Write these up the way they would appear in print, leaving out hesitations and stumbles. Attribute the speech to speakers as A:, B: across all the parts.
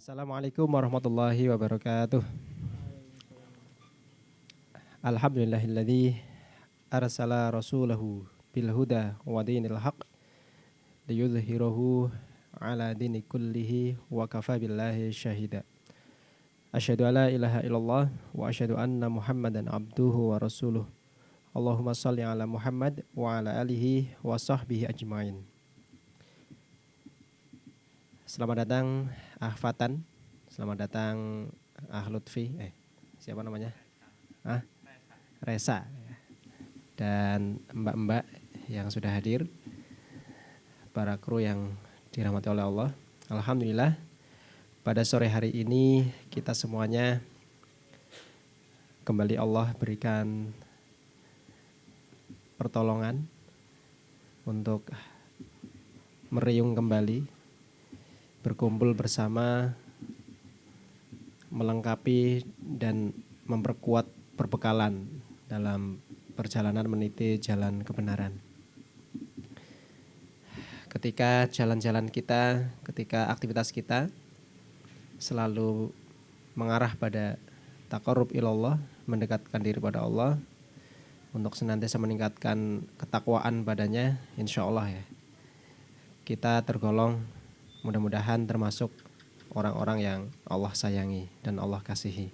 A: Assalamualaikum warahmatullahi wabarakatuh. Alhamdulillahilladzi arsala rasulahu bil huda wa dinil haq liyudhhirahu ala dini kullihi wa kafa billahi syahida. Asyhadu alla ilaha illallah wa asyhadu anna Muhammadan abduhu wa rasuluh. Allahumma shalli ala Muhammad wa ala alihi wa sahbihi ajmain. Selamat datang Fatan. Selamat datang Lutfi. Siapa namanya? Resa. Dan mbak-mbak yang sudah hadir, para kru yang dirahmati oleh Allah. Alhamdulillah, pada sore hari ini kita semuanya kembali Allah berikan pertolongan untuk meriung kembali, berkumpul bersama, melengkapi dan memperkuat perbekalan dalam perjalanan meniti jalan kebenaran. Ketika jalan-jalan kita, ketika aktivitas kita selalu mengarah pada taqarrub ilallah, mendekatkan diri pada Allah, untuk senantiasa meningkatkan ketakwaan padanya, insya Allah ya, kita tergolong mudah-mudahan termasuk orang-orang yang Allah sayangi dan Allah kasihi.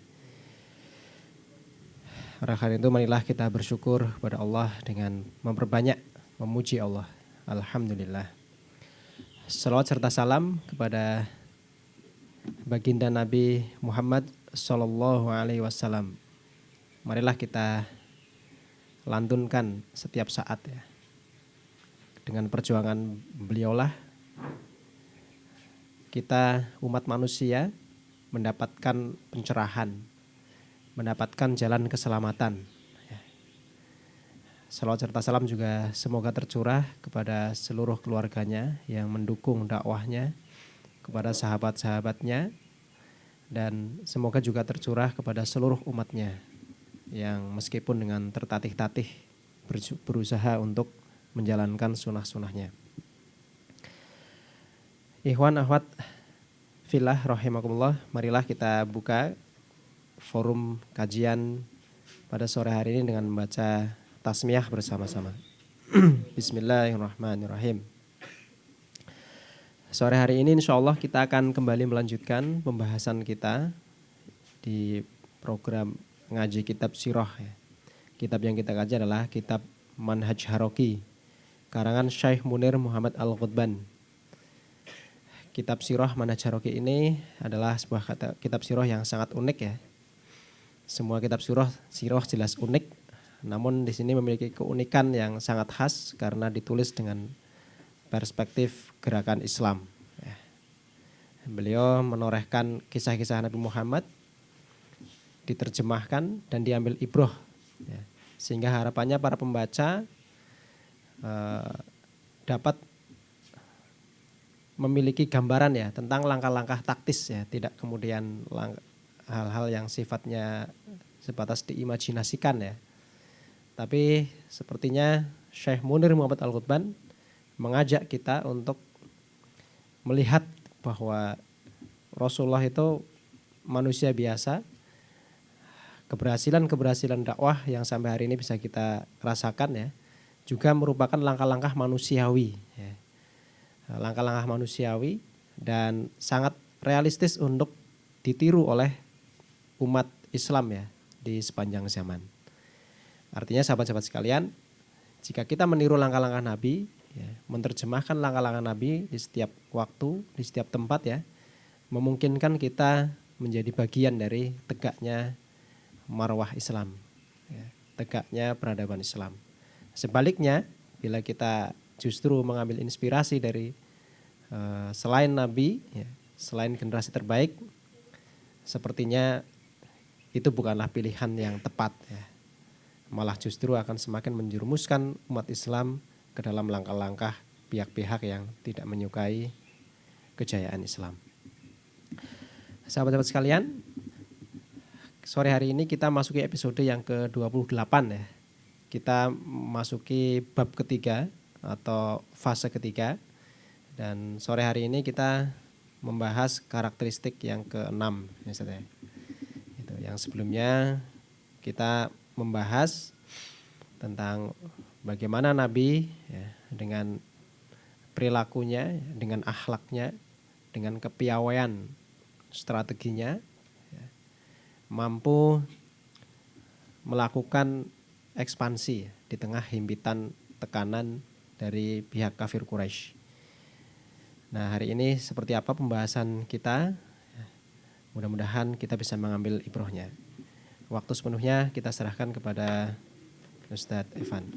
A: Oleh karena itu marilah kita bersyukur kepada Allah dengan memperbanyak memuji Allah. Alhamdulillah. Salawat serta salam kepada baginda Nabi Muhammad sallallahu alaihi wasallam. Marilah kita lantunkan setiap saat ya. Dengan perjuangan beliaulah kita umat manusia mendapatkan pencerahan, mendapatkan jalan keselamatan. Salawat serta salam juga semoga tercurah kepada seluruh keluarganya yang mendukung dakwahnya, kepada sahabat-sahabatnya, dan semoga juga tercurah kepada seluruh umatnya yang meskipun dengan tertatih-tatih berusaha untuk menjalankan sunnah-sunnahnya. Ikhwan akhwat fillah rahimakumullah, marilah kita buka forum kajian pada sore hari ini dengan membaca tasmiyah bersama-sama. Bismillahirrahmanirrahim. Sore hari ini insya Allah kita akan kembali melanjutkan pembahasan kita di program ngaji kitab sirah ya. Kitab yang kita kaji adalah kitab Manhaj Haroki karangan Syekh Munir Muhammad Al-Ghudban. Kitab sirah Manhaj Haroki ini adalah sebuah kitab sirah yang sangat unik ya. Semua kitab sirah jelas unik, namun di sini memiliki keunikan yang sangat khas karena ditulis dengan perspektif gerakan Islam. Beliau menorehkan kisah-kisah Nabi Muhammad, diterjemahkan dan diambil ibroh, sehingga harapannya para pembaca dapat memiliki gambaran ya tentang langkah-langkah taktis ya, tidak kemudian hal-hal yang sifatnya sebatas diimajinasikan ya. Tapi sepertinya Syekh Munir Muhammad Al-Ghudban mengajak kita untuk melihat bahwa Rasulullah itu manusia biasa. Keberhasilan dakwah yang sampai hari ini bisa kita rasakan ya, juga merupakan langkah-langkah manusiawi ya. Langkah-langkah manusiawi dan sangat realistis untuk ditiru oleh umat Islam ya di sepanjang zaman. Artinya sahabat-sahabat sekalian, jika kita meniru langkah-langkah Nabi, ya, menerjemahkan langkah-langkah Nabi di setiap waktu, di setiap tempat ya, memungkinkan kita menjadi bagian dari tegaknya marwah Islam, ya, tegaknya peradaban Islam. Sebaliknya, bila kita justru mengambil inspirasi dari selain Nabi, ya, selain generasi terbaik, sepertinya itu bukanlah pilihan yang tepat ya. Malah justru akan semakin menjerumuskan umat Islam ke dalam langkah-langkah pihak-pihak yang tidak menyukai kejayaan Islam. Sahabat-sahabat sekalian, sore hari ini kita masuki episode yang ke-28 ya. Kita masuki bab ketiga atau fase ketiga, dan sore hari ini kita membahas karakteristik yang keenam, ya Ustaz ya. Itu yang sebelumnya kita membahas tentang bagaimana Nabi ya, dengan perilakunya, dengan akhlaknya, dengan kepiawaian strateginya ya, mampu melakukan ekspansi di tengah himpitan tekanan dari pihak kafir Quraisy. Nah, hari ini seperti apa pembahasan kita? Mudah-mudahan kita bisa mengambil ibrohnya. Waktu sepenuhnya kita serahkan kepada Ustadz Evan.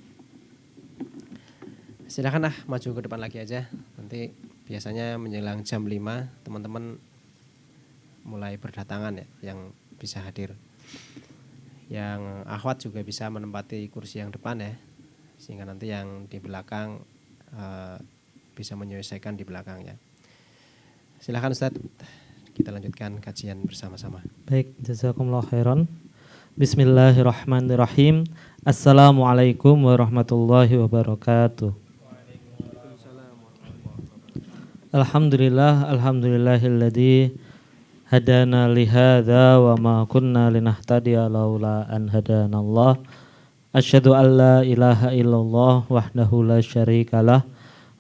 A: Silakan maju ke depan lagi aja. Nanti biasanya menjelang jam 5 teman-teman mulai berdatangan ya yang bisa hadir. Yang akhwat juga bisa menempati kursi yang depan ya. Sehingga nanti yang di belakang bisa menyelesaikan di belakangnya. Silakan Ustadz, kita lanjutkan kajian bersama-sama.
B: Baik, jazakumullah khairan. Bismillahirrahmanirrahim. Assalamualaikum warahmatullahi wabarakatuh. Alhamdulillahilladzi hadana lihadza wa ma kunna linahtadiya laula an hadanallah. Asyhadu an la ilaha illallah wahdahu la syarikalah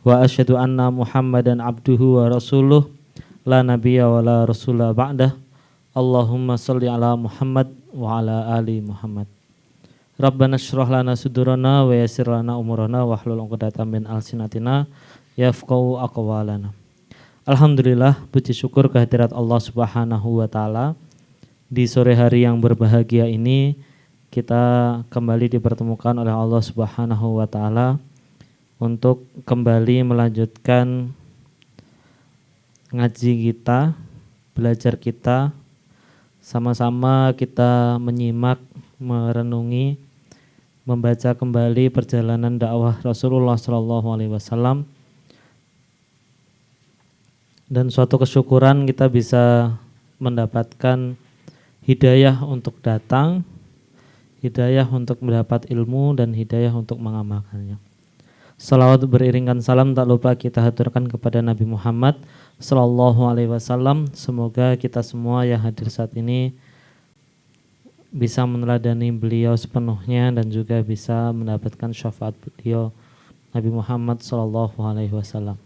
B: wa asyhadu anna Muhammadan abduhu wa rasuluh la nabiyya wa la rasula ba'dah. Allahumma shalli ala Muhammad wa ala ali Muhammad. Rabbana shrah lana sudurana wa yassir lana umurana wahlul 'uqdatam min alsinatina yafqahu aqwalana. Alhamdulillah, puji syukur kehadirat Allah Subhanahu wa taala. Di sore hari yang berbahagia ini kita kembali dipertemukan oleh Allah Subhanahu wa taala untuk kembali melanjutkan ngaji kita, belajar kita. Sama-sama kita menyimak, merenungi, membaca kembali perjalanan dakwah Rasulullah SAW. Dan suatu kesyukuran kita bisa mendapatkan hidayah untuk datang, hidayah untuk mendapat ilmu, dan hidayah untuk mengamalkannya. Salawat beriringan salam tak lupa kita haturkan kepada Nabi Muhammad SAW. Semoga kita semua yang hadir saat ini bisa meneladani beliau sepenuhnya dan juga bisa mendapatkan syafaat beliau Nabi Muhammad SAW.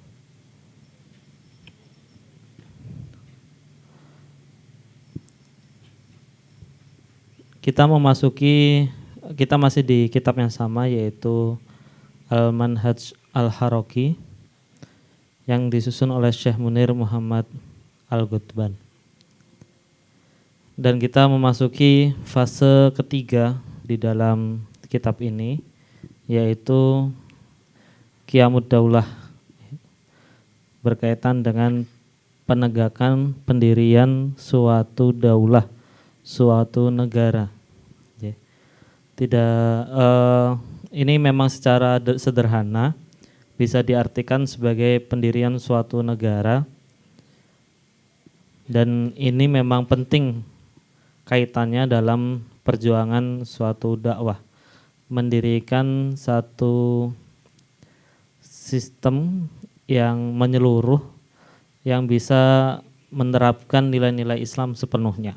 B: Kita masih di kitab yang sama, yaitu Al-Manhaj Al-Haraki yang disusun oleh Syekh Munir Muhammad Al-Ghutban. Dan kita memasuki fase ketiga di dalam kitab ini, yaitu Qiyamud Daulah, berkaitan dengan penegakan pendirian suatu daulah, suatu negara. Ini memang secara sederhana bisa diartikan sebagai pendirian suatu negara, dan ini memang penting kaitannya dalam perjuangan suatu dakwah, mendirikan satu sistem yang menyeluruh yang bisa menerapkan nilai-nilai Islam sepenuhnya.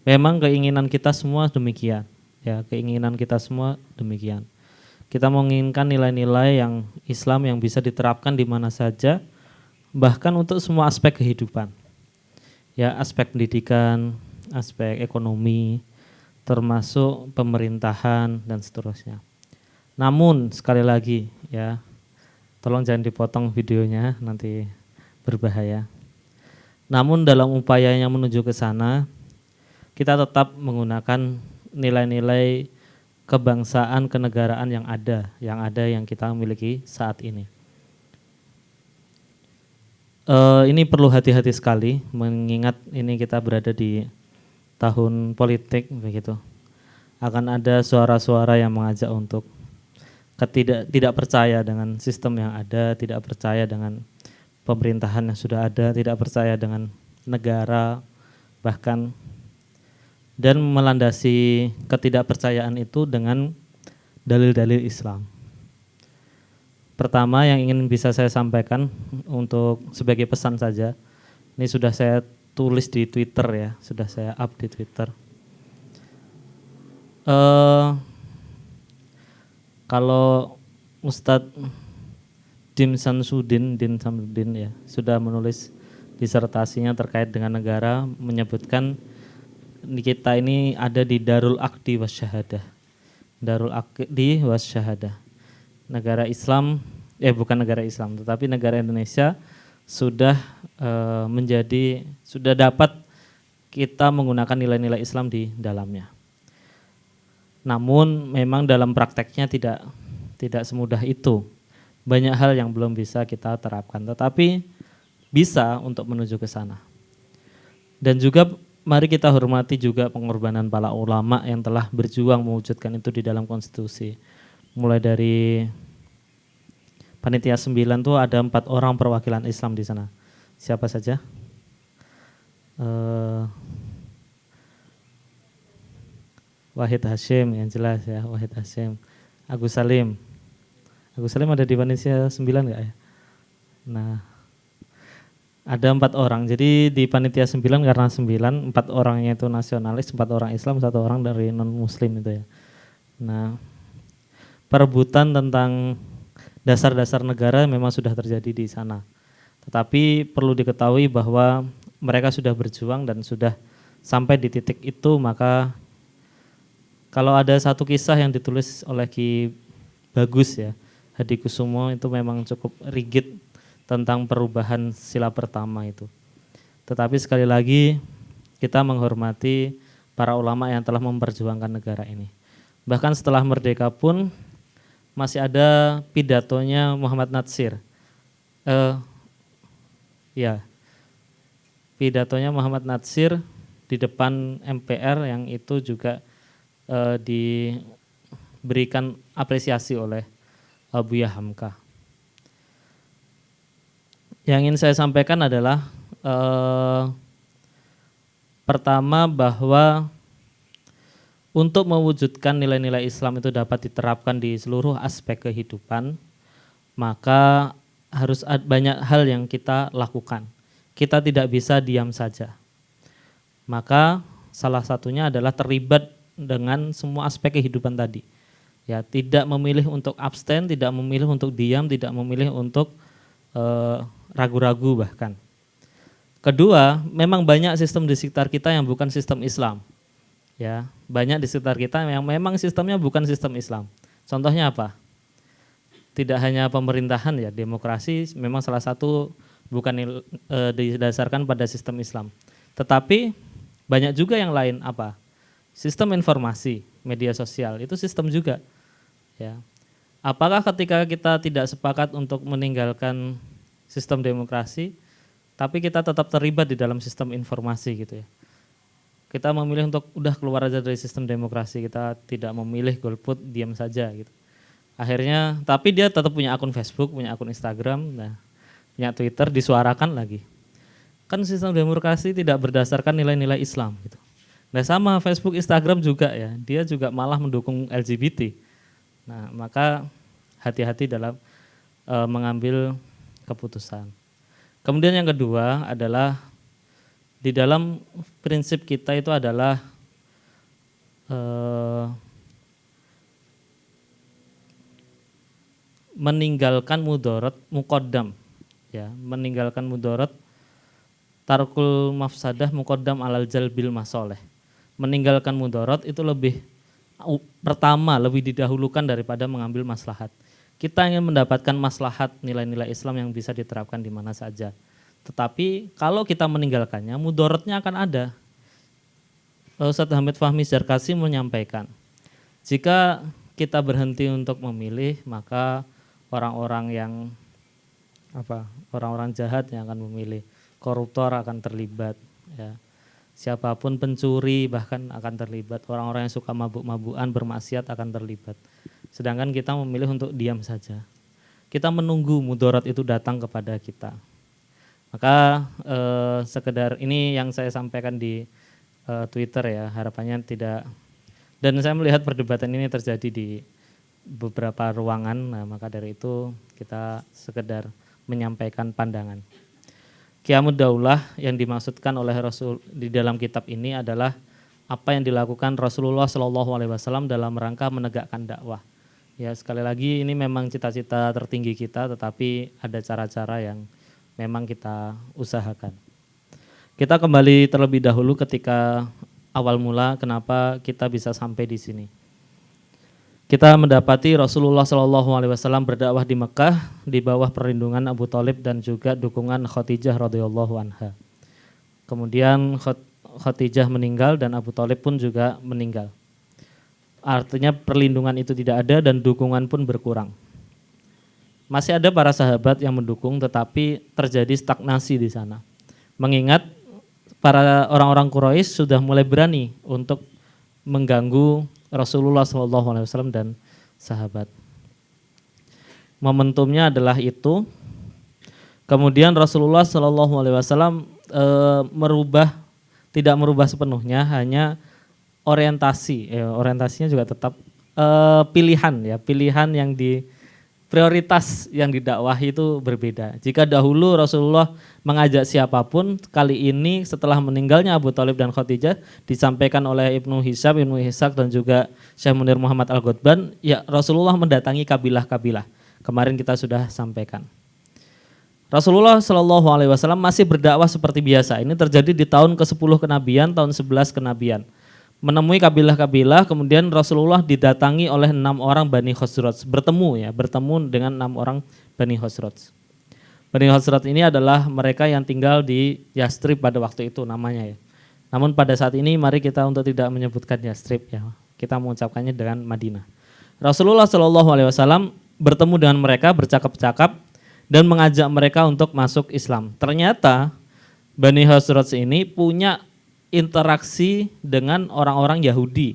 B: Memang keinginan kita semua demikian, ya, keinginan kita semua demikian. Kita menginginkan nilai-nilai yang Islam yang bisa diterapkan di mana saja, bahkan untuk semua aspek kehidupan. Ya, aspek pendidikan, aspek ekonomi, termasuk pemerintahan dan seterusnya. Namun sekali lagi ya, tolong jangan dipotong videonya, nanti berbahaya. Namun dalam upayanya menuju ke sana, kita tetap menggunakan nilai-nilai kebangsaan, kenegaraan yang ada yang kita miliki saat ini. Ini perlu hati-hati sekali, mengingat ini kita berada di tahun politik begitu. Akan ada suara-suara yang mengajak untuk tidak percaya dengan sistem yang ada, tidak percaya dengan pemerintahan yang sudah ada, tidak percaya dengan negara, bahkan, dan melandasi ketidakpercayaan itu dengan dalil-dalil Islam. Pertama yang ingin bisa saya sampaikan untuk sebagai pesan saja. Ini sudah saya tulis di Twitter ya, sudah saya up di Twitter. Kalau Ustadz Din Samsudin ya sudah menulis disertasinya terkait dengan negara, menyebutkan kita ini ada di Darul Aqdi Wasyahadah. Darul Aqdi Wasyahadah. Negara Islam, bukan negara Islam, tetapi negara Indonesia sudah sudah dapat kita menggunakan nilai-nilai Islam di dalamnya. Namun memang dalam prakteknya tidak semudah itu. Banyak hal yang belum bisa kita terapkan, tetapi bisa untuk menuju ke sana. Dan juga mari kita hormati juga pengorbanan para ulama yang telah berjuang mewujudkan itu di dalam konstitusi. Mulai dari Panitia 9 tuh ada 4 orang perwakilan Islam di sana. Siapa saja? Wahid Hashim yang jelas ya, Wahid Hashim. Agus Salim. Agus Salim ada di Panitia 9 enggak ya? Nah, ada 4 orang. Jadi di Panitia 9 karena 9, 4 orangnya itu nasionalis, 4 orang Islam, 1 orang dari non muslim itu ya. Nah, perebutan tentang dasar-dasar negara memang sudah terjadi di sana. Tetapi perlu diketahui bahwa mereka sudah berjuang dan sudah sampai di titik itu, maka kalau ada satu kisah yang ditulis oleh Ki Bagus ya, Hadikusumo, itu memang cukup rigid tentang perubahan sila pertama itu. Tetapi sekali lagi kita menghormati para ulama yang telah memperjuangkan negara ini. Bahkan setelah merdeka pun masih ada pidatonya Muhammad Natsir. Pidatonya Muhammad Natsir di depan MPR yang itu juga diberikan apresiasi oleh Buya Hamka. Yang ingin saya sampaikan adalah pertama bahwa untuk mewujudkan nilai-nilai Islam itu dapat diterapkan di seluruh aspek kehidupan, maka harus banyak hal yang kita lakukan. Kita tidak bisa diam saja. Maka salah satunya adalah terlibat dengan semua aspek kehidupan tadi. Ya, tidak memilih untuk abstain, tidak memilih untuk diam, tidak memilih untuk ragu-ragu bahkan. Kedua, memang banyak sistem di sekitar kita yang bukan sistem Islam. Ya, banyak di sekitar kita yang memang sistemnya bukan sistem Islam. Contohnya apa? Tidak hanya pemerintahan ya, demokrasi memang salah satu bukan didasarkan pada sistem Islam. Tetapi banyak juga yang lain apa? Sistem informasi, media sosial itu sistem juga. Ya. Apakah ketika kita tidak sepakat untuk meninggalkan sistem demokrasi, tapi kita tetap terlibat di dalam sistem informasi gitu ya. Kita memilih untuk udah keluar aja dari sistem demokrasi, kita tidak memilih golput, diam saja gitu. Akhirnya, tapi dia tetap punya akun Facebook, punya akun Instagram, nah, punya Twitter, disuarakan lagi. Kan sistem demokrasi tidak berdasarkan nilai-nilai Islam gitu. Nah sama Facebook, Instagram juga ya, dia juga malah mendukung LGBT. Nah maka hati-hati dalam mengambil keputusan. Kemudian yang kedua adalah di dalam prinsip kita itu adalah meninggalkan mudarat muqaddam, ya, meninggalkan mudarat, tarkul mafsadah muqaddam alal jalbil masoleh. Meninggalkan mudarat itu lebih didahulukan daripada mengambil maslahat. Kita ingin mendapatkan maslahat nilai-nilai Islam yang bisa diterapkan di mana saja. Tetapi kalau kita meninggalkannya, mudaratnya akan ada. Ustadz Hamid Fahmi Zarkasi menyampaikan, jika kita berhenti untuk memilih, maka orang-orang jahat yang akan memilih, koruptor akan terlibat, ya. Siapapun pencuri bahkan akan terlibat, orang-orang yang suka mabuk-mabukan, bermaksiat akan terlibat. Sedangkan kita memilih untuk diam saja. Kita menunggu mudarat itu datang kepada kita. Maka sekedar ini yang saya sampaikan di Twitter ya, harapannya tidak. Dan saya melihat perdebatan ini terjadi beberapa ruangan. Nah, maka dari itu kita sekedar menyampaikan pandangan. Qiyamud Daulah yang dimaksudkan oleh Rasul di dalam kitab ini adalah apa yang dilakukan Rasulullah SAW dalam rangka menegakkan dakwah. Ya, sekali lagi ini memang cita-cita tertinggi kita, tetapi ada cara-cara yang memang kita usahakan. Kita kembali terlebih dahulu ketika awal mula kenapa kita bisa sampai di sini. Kita mendapati Rasulullah SAW berdakwah di Mekah di bawah perlindungan Abu Thalib dan juga dukungan Khadijah radhiyallahu anha. Kemudian Khadijah meninggal dan Abu Thalib pun juga meninggal. Artinya perlindungan itu tidak ada dan dukungan pun berkurang. Masih ada para sahabat yang mendukung, tetapi terjadi stagnasi di sana. Mengingat para orang-orang Quraisy sudah mulai berani untuk mengganggu Rasulullah SAW dan sahabat. Momentumnya adalah itu. Kemudian Rasulullah SAW tidak merubah sepenuhnya, hanya orientasinya juga tetap pilihan yang prioritas yang didakwahi itu berbeda. Jika dahulu Rasulullah mengajak siapapun, kali ini setelah meninggalnya Abu Thalib dan Khadijah disampaikan oleh Ibnu Ishaq dan juga Syekh Munir Muhammad Al-Ghotban, ya Rasulullah mendatangi kabilah-kabilah. Kemarin kita sudah sampaikan. Rasulullah SAW masih berdakwah seperti biasa. Ini terjadi di tahun ke-10 kenabian, tahun 11 kenabian. Menemui kabilah-kabilah, kemudian Rasulullah didatangi oleh 6 orang Bani Khosraj, bertemu dengan 6 orang Bani Khosraj. Bani Khosraj ini adalah mereka yang tinggal di Yastrib pada waktu itu namanya ya. Namun pada saat ini mari kita untuk tidak menyebutkan Yastrib ya, kita mengucapkannya dengan Madinah. Rasulullah SAW bertemu dengan mereka, bercakap-cakap dan mengajak mereka untuk masuk Islam. Ternyata Bani Khosraj ini punya interaksi dengan orang-orang Yahudi.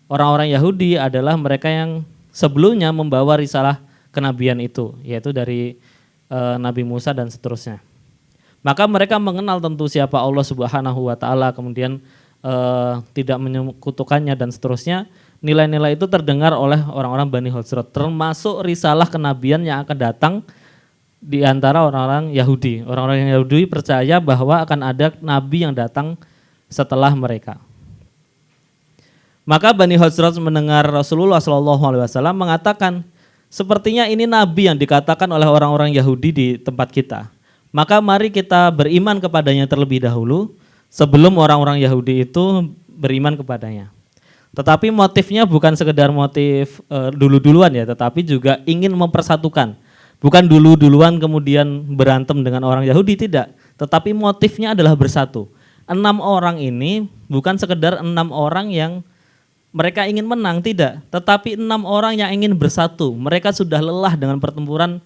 B: Orang-orang Yahudi adalah mereka yang sebelumnya membawa risalah kenabian itu, yaitu dari Nabi Musa dan seterusnya. Maka mereka mengenal tentu siapa Allah Subhanahu wa taala, kemudian tidak menyekutukannya dan seterusnya. Nilai-nilai itu terdengar oleh orang-orang Bani Khosraj, termasuk risalah kenabian yang akan datang di antara orang-orang Yahudi. Orang-orang Yahudi percaya bahwa akan ada nabi yang datang setelah mereka. Maka Bani Khosraj mendengar Rasulullah SAW mengatakan, sepertinya ini nabi yang dikatakan oleh orang-orang Yahudi di tempat kita. Maka mari kita beriman kepadanya terlebih dahulu sebelum orang-orang Yahudi itu beriman kepadanya. Tetapi motifnya bukan sekedar motif dulu-duluan ya, tetapi juga ingin mempersatukan. Bukan dulu-duluan kemudian berantem dengan orang Yahudi, tidak. Tetapi motifnya adalah bersatu. 6 orang ini bukan sekedar 6 orang yang mereka ingin menang, tidak. Tetapi 6 orang yang ingin bersatu. Mereka sudah lelah dengan pertempuran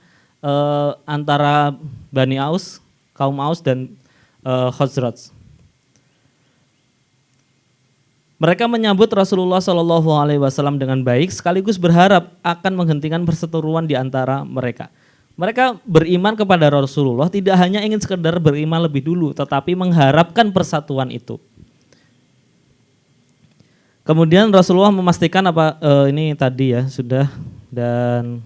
B: antara Bani Aus, kaum Aus dan Khosraj. Mereka menyambut Rasulullah SAW dengan baik sekaligus berharap akan menghentikan perseteruan di antara mereka. Mereka beriman kepada Rasulullah tidak hanya ingin sekedar beriman lebih dulu, tetapi mengharapkan persatuan itu. Kemudian Rasulullah memastikan ini tadi ya sudah, dan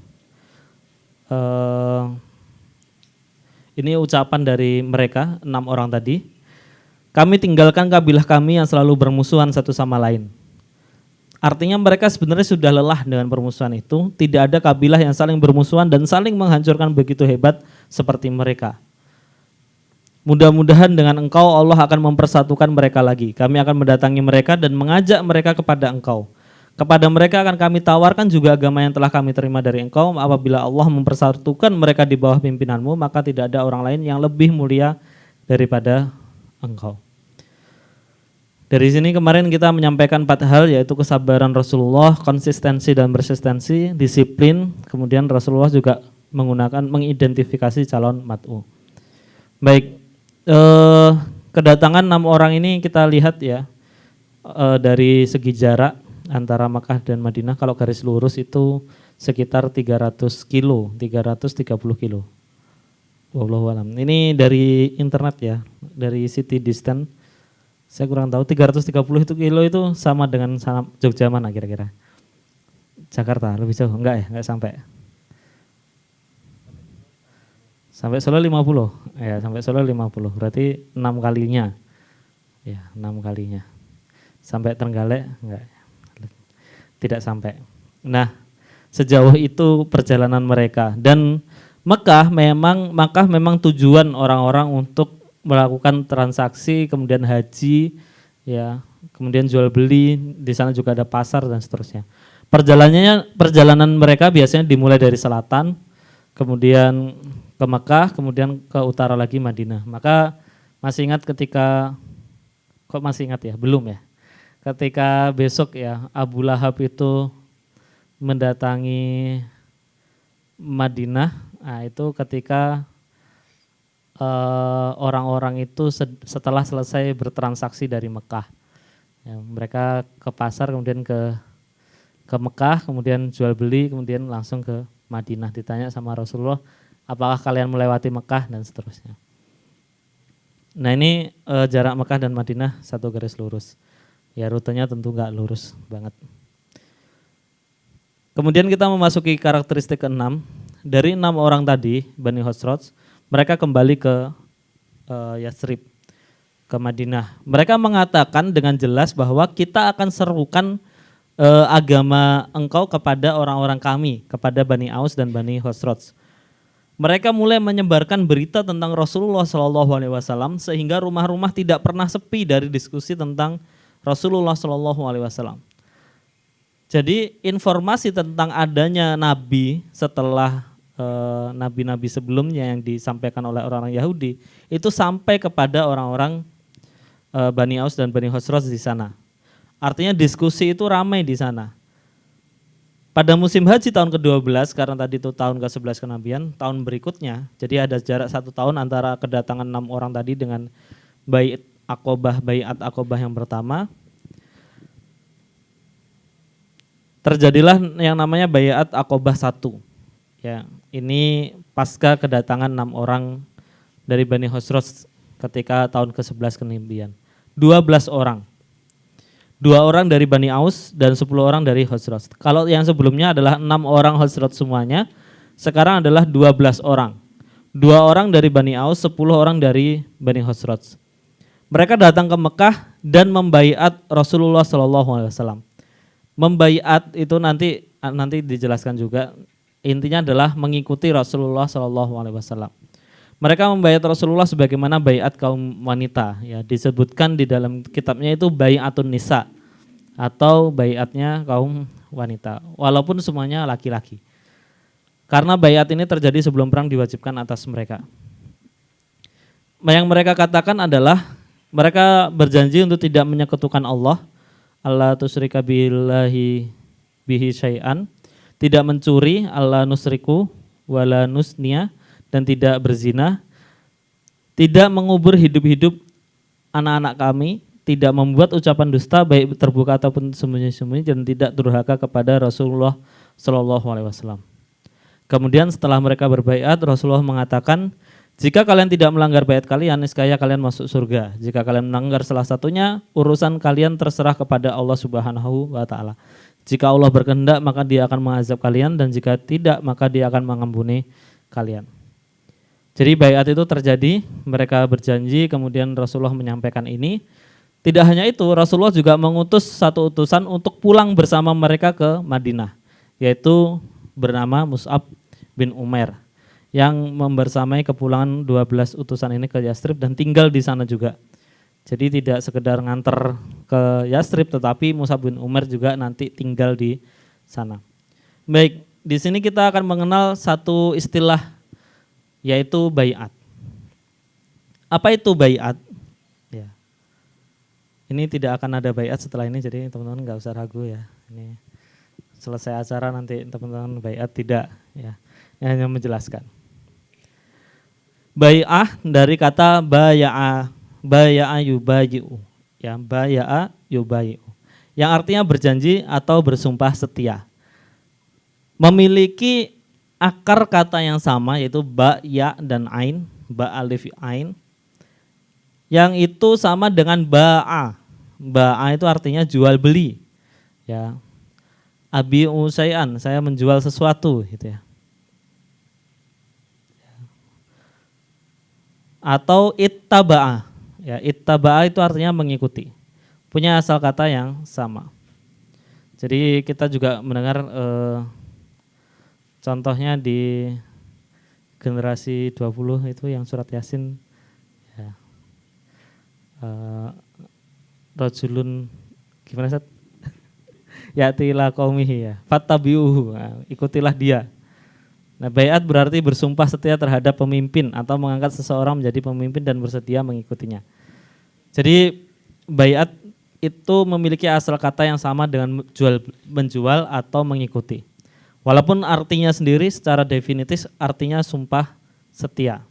B: ini ucapan dari mereka 6 orang tadi. Kami tinggalkan kabilah kami yang selalu bermusuhan satu sama lain. Artinya mereka sebenarnya sudah lelah dengan permusuhan itu. Tidak ada kabilah yang saling bermusuhan dan saling menghancurkan begitu hebat seperti mereka. Mudah-mudahan dengan engkau Allah akan mempersatukan mereka lagi. Kami akan mendatangi mereka dan mengajak mereka kepada engkau. Kepada mereka akan kami tawarkan juga agama yang telah kami terima dari engkau. Apabila Allah mempersatukan mereka di bawah pimpinanmu, maka tidak ada orang lain yang lebih mulia daripada engkau. Dari sini kemarin kita menyampaikan 4 hal, yaitu kesabaran Rasulullah, konsistensi dan persistensi, disiplin, kemudian Rasulullah juga mengidentifikasi calon mat'u. Baik, kedatangan 6 orang ini kita lihat ya, dari segi jarak antara Makkah dan Madinah, kalau garis lurus itu sekitar 300 kilo, 330 kilo. Wallahu a'lam. Ini dari internet ya, dari city distance. Saya kurang tahu 330 itu kilo itu sama dengan Jogja mana kira-kira? Jakarta lebih jauh, enggak ya, enggak sampai. Sampai Solo 50. Ya, sampai Solo 50. Berarti 6 kalinya. Ya, 6 kalinya. Sampai Trenggalek enggak. Tidak sampai. Nah, sejauh itu perjalanan mereka dan Makkah memang tujuan orang-orang untuk melakukan transaksi, kemudian haji, ya, kemudian jual beli, di sana juga ada pasar dan seterusnya. Perjalanan mereka biasanya dimulai dari selatan, kemudian ke Mekah, kemudian ke utara lagi Madinah. Maka masih ingat kok masih ingat ya? Belum ya? Ketika besok ya Abu Lahab itu mendatangi Madinah, nah itu ketika orang-orang itu setelah selesai bertransaksi dari Mekah. Ya, mereka ke pasar, kemudian ke Mekah, kemudian jual beli, kemudian langsung ke Madinah. Ditanya sama Rasulullah, apakah kalian melewati Mekah dan seterusnya. Nah ini jarak Mekah dan Madinah satu garis lurus. Ya rutenya tentu nggak lurus banget. Kemudian kita memasuki karakteristik ke-6. Dari 6 orang tadi, Bani Khosraj, mereka kembali ke Yathrib, ke Madinah. Mereka mengatakan dengan jelas bahwa kita akan serukan agama engkau kepada orang-orang kami, kepada Bani Aus dan Bani Khosraj. Mereka mulai menyebarkan berita tentang Rasulullah SAW sehingga rumah-rumah tidak pernah sepi dari diskusi tentang Rasulullah SAW. Jadi informasi tentang adanya Nabi setelah nabi-nabi sebelumnya yang disampaikan oleh orang-orang Yahudi itu sampai kepada orang-orang Bani Aus dan Bani Khosraj di sana. Artinya diskusi itu ramai di sana. Pada musim haji tahun ke-12, karena tadi itu tahun ke-11 kenabian, tahun berikutnya, jadi ada jarak 1 tahun antara kedatangan 6 orang tadi dengan Baiat Aqobah yang pertama. Terjadilah yang namanya Baiat Aqobah 1. Ya, ini pasca kedatangan 6 orang dari Bani Khosraj ketika tahun ke-11 kenabian. 12 orang. 2 orang dari Bani Aus dan 10 orang dari Khosraj. Kalau yang sebelumnya adalah 6 orang Khosraj semuanya, sekarang adalah 12 orang. 2 orang dari Bani Aus, 10 orang dari Bani Khosraj. Mereka datang ke Mekah dan membaiat Rasulullah SAW. Membaiat itu nanti dijelaskan juga. Intinya adalah mengikuti Rasulullah SAW. Mereka membaiat Rasulullah sebagaimana baiat kaum wanita. Ya, disebutkan di dalam kitabnya itu baiatun nisa atau baiatnya kaum wanita. Walaupun semuanya laki-laki. Karena baiat ini terjadi sebelum perang diwajibkan atas mereka. Yang mereka katakan adalah mereka berjanji untuk tidak menyekutukan Allah. Allah tusyrika billahi bihi syai'an. Tidak mencuri, Allah nusriku wala nusnia, dan tidak berzina, tidak mengubur hidup-hidup anak-anak kami, tidak membuat ucapan dusta baik terbuka ataupun sembunyi-sembunyi, dan tidak durhaka kepada Rasulullah SAW. Kemudian setelah mereka berbaiat, Rasulullah mengatakan, jika kalian tidak melanggar baiat kalian, niscaya kalian masuk surga. Jika kalian melanggar salah satunya, urusan kalian terserah kepada Allah Subhanahu wa Ta'ala. Jika Allah berkehendak, maka Dia akan mengazab kalian, dan jika tidak, maka Dia akan mengampuni kalian. Jadi baiat itu terjadi, mereka berjanji, kemudian Rasulullah menyampaikan ini. Tidak hanya itu, Rasulullah juga mengutus satu utusan untuk pulang bersama mereka ke Madinah, yaitu bernama Mus'ab bin Umair, yang membersamai kepulangan 12 utusan ini ke Yathrib dan tinggal di sana juga. Jadi tidak sekedar nganter ke Yathrib, tetapi Mus'ab bin Umair juga nanti tinggal di sana. Baik, di sini kita akan mengenal satu istilah, yaitu baiat. Apa itu baiat? Ya. Ini tidak akan ada baiat setelah ini, jadi teman-teman nggak usah ragu ya. Ini selesai acara nanti teman-teman baiat tidak, ya. Ini hanya menjelaskan. Bai'ah dari kata baya'a yubayi'u, ya, baya'a yubayi'u, yang artinya berjanji atau bersumpah setia. Memiliki akar kata yang sama, yaitu ba, ya, dan ain, ba, alif, ain, yang itu sama dengan ba'a. Ba'a itu artinya jual beli. Ya. abi'u syai'an, saya menjual sesuatu gitu ya. Atau ittaba'a. Ya, ittaba'a itu artinya mengikuti. Punya asal kata yang sama. Jadi kita juga mendengar contohnya di generasi 20 itu yang surat Yasin ya. Rajulun gimana Ustaz? Ya'ti ila qaumihi ya. Fattabi'uhu. Nah, ikutilah dia. Nah, baiat berarti bersumpah setia terhadap pemimpin atau mengangkat seseorang menjadi pemimpin dan bersedia mengikutinya. Jadi baiat itu memiliki asal kata yang sama dengan menjual atau mengikuti. Walaupun artinya sendiri secara definitif artinya sumpah setia.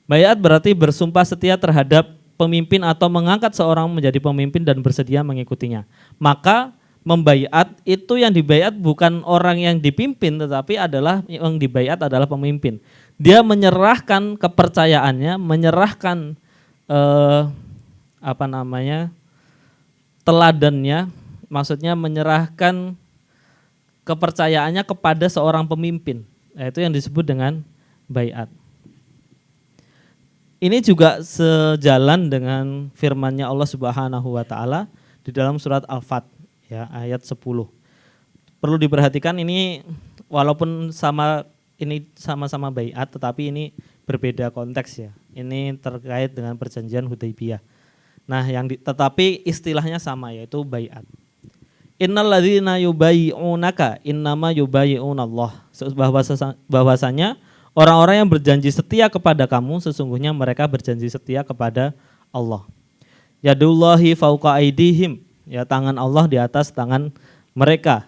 B: Baiat berarti bersumpah setia terhadap pemimpin atau mengangkat seorang menjadi pemimpin dan bersedia mengikutinya. Maka membaiat itu yang dibaiat bukan orang yang dipimpin, tetapi adalah yang dibaiat adalah pemimpin. Dia menyerahkan kepercayaannya, menyerahkan teladannya, maksudnya menyerahkan kepercayaannya kepada seorang pemimpin. Itu yang disebut dengan baiat. Ini juga sejalan dengan firman-Nya Allah Subhanahu wa taala di dalam surat Al-Fat ya, ayat 10. Perlu diperhatikan ini walaupun sama-sama baiat tetapi ini berbeda konteks ya. Ini terkait dengan perjanjian Hudaibiyah. Nah, tetapi istilahnya sama yaitu baiat. Innal ladzina yubayyi'unaka innama yubayyi'unallah. Bahwasanya orang-orang yang berjanji setia kepada kamu sesungguhnya mereka berjanji setia kepada Allah. Yadullahi fauqa aidihim, ya tangan Allah di atas tangan mereka.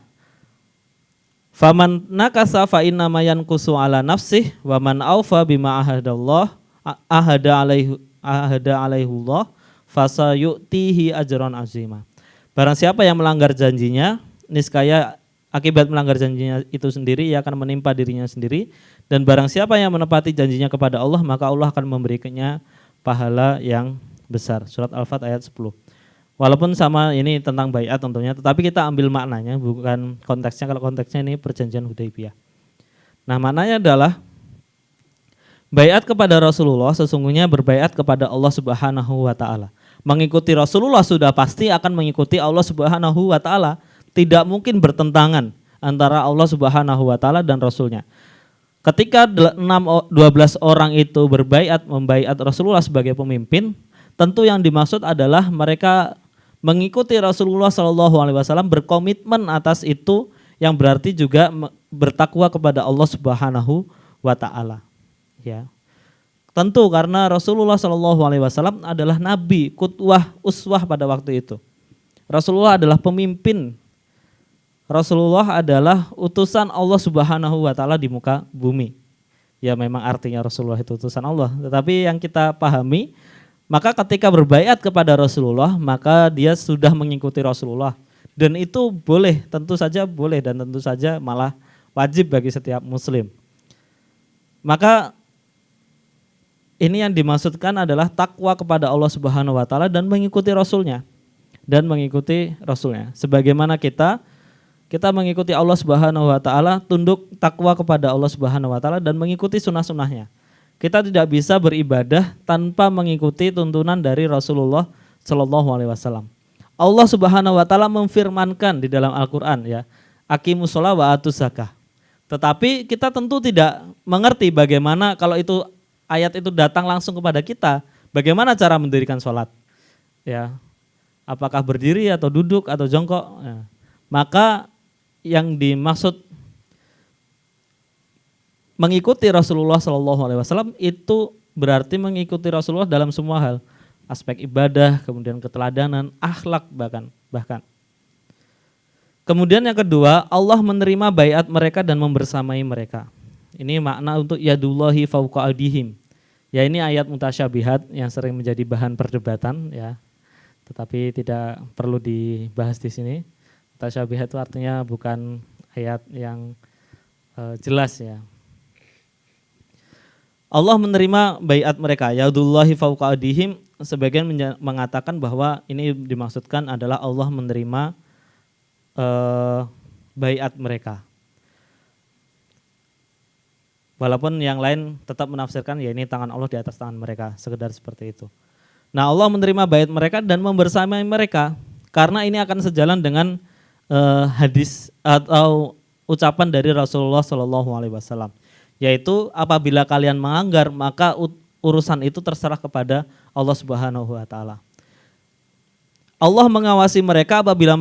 B: Faman nakasa fa innama yanqusu ala nafsih wa man aufa bima ahada alaihullah fasayu'tihi ajran azima. Barang siapa yang melanggar janjinya, niscaya akibat melanggar janjinya itu sendiri ia akan menimpa dirinya sendiri, dan barang siapa yang menepati janjinya kepada Allah maka Allah akan memberikannya pahala yang besar. Surat Al-Fat ayat 10. Walaupun sama ini tentang baiat tentunya, tetapi kita ambil maknanya bukan konteksnya. Kalau konteksnya ini perjanjian Hudaibiyah. Nah, maknanya adalah baiat kepada Rasulullah sesungguhnya berbaiat kepada Allah Subhanahu wa taala. Mengikuti Rasulullah sudah pasti akan mengikuti Allah Subhanahu wa taala. Tidak mungkin bertentangan antara Allah Subhanahu wa taala dan Rasulnya. Ketika 12 orang itu membaiat Rasulullah sebagai pemimpin, tentu yang dimaksud adalah mereka mengikuti Rasulullah SAW, berkomitmen atas itu, yang berarti juga bertakwa kepada Allah Subhanahu wa taala. Ya. Tentu karena Rasulullah SAW adalah nabi, qudwah, uswah pada waktu itu. Rasulullah adalah pemimpin. Rasulullah adalah utusan Allah Subhanahu wa taala di muka bumi. Ya memang artinya Rasulullah itu utusan Allah, tetapi yang kita pahami, maka ketika berbaiat kepada Rasulullah, maka dia sudah mengikuti Rasulullah. Dan itu boleh, tentu saja boleh dan tentu saja malah wajib bagi setiap muslim. Maka ini yang dimaksudkan adalah takwa kepada Allah Subhanahu wa taala dan mengikuti Rasulnya. Sebagaimana kita mengikuti Allah Subhanahu wa taala, tunduk takwa kepada Allah Subhanahu wa taala dan mengikuti sunnah-sunnahnya. Kita tidak bisa beribadah tanpa mengikuti tuntunan dari Rasulullah Shallallahu alaihi wasallam. Allah Subhanahu wa taala memfirmankan di dalam Al-Qur'an ya, aqimus shalah wa atuz zakah. Tetapi kita tentu tidak mengerti bagaimana kalau itu ayat itu datang langsung kepada kita, bagaimana cara mendirikan sholat? Ya, apakah berdiri atau duduk atau jongkok? Ya. Maka yang dimaksud mengikuti Rasulullah SAW itu berarti mengikuti Rasulullah dalam semua hal, aspek ibadah, kemudian keteladanan, akhlak bahkan. Kemudian yang kedua, Allah menerima baiat mereka dan membersamai mereka. Ini makna untuk yadullahi fauqa aydihim. Ya ini ayat mutasyabihat yang sering menjadi bahan perdebatan ya. Tetapi tidak perlu dibahas di sini. Mutasyabihat itu artinya bukan ayat yang jelas ya. Allah menerima baiat mereka, yadullahi fauqa aydihim. Sebagian mengatakan bahwa ini dimaksudkan adalah Allah menerima baiat mereka. Walaupun yang lain tetap menafsirkan ya ini tangan Allah di atas tangan mereka, sekedar seperti itu. Nah, Allah menerima baiat mereka dan membersamai mereka karena ini akan sejalan dengan hadis atau ucapan dari Rasulullah Shallallahu Alaihi Wasallam, yaitu apabila kalian melanggar maka urusan itu terserah kepada Allah Subhanahu Wa Taala. Allah mengawasi mereka apabila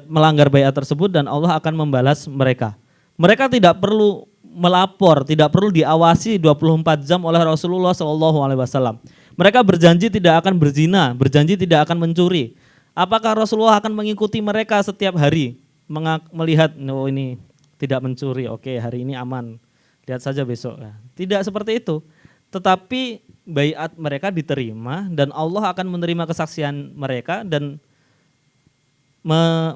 B: melanggar baiat tersebut dan Allah akan membalas mereka. Mereka tidak perlu melapor, tidak perlu diawasi 24 jam oleh Rasulullah Shallallahu Alaihi Wasallam. Mereka berjanji tidak akan berzina, berjanji tidak akan mencuri. Apakah Rasulullah akan mengikuti mereka setiap hari melihat oh ini tidak mencuri, oke hari ini aman, lihat saja besok. Tidak seperti itu. Tetapi baiat mereka diterima dan Allah akan menerima kesaksian mereka dan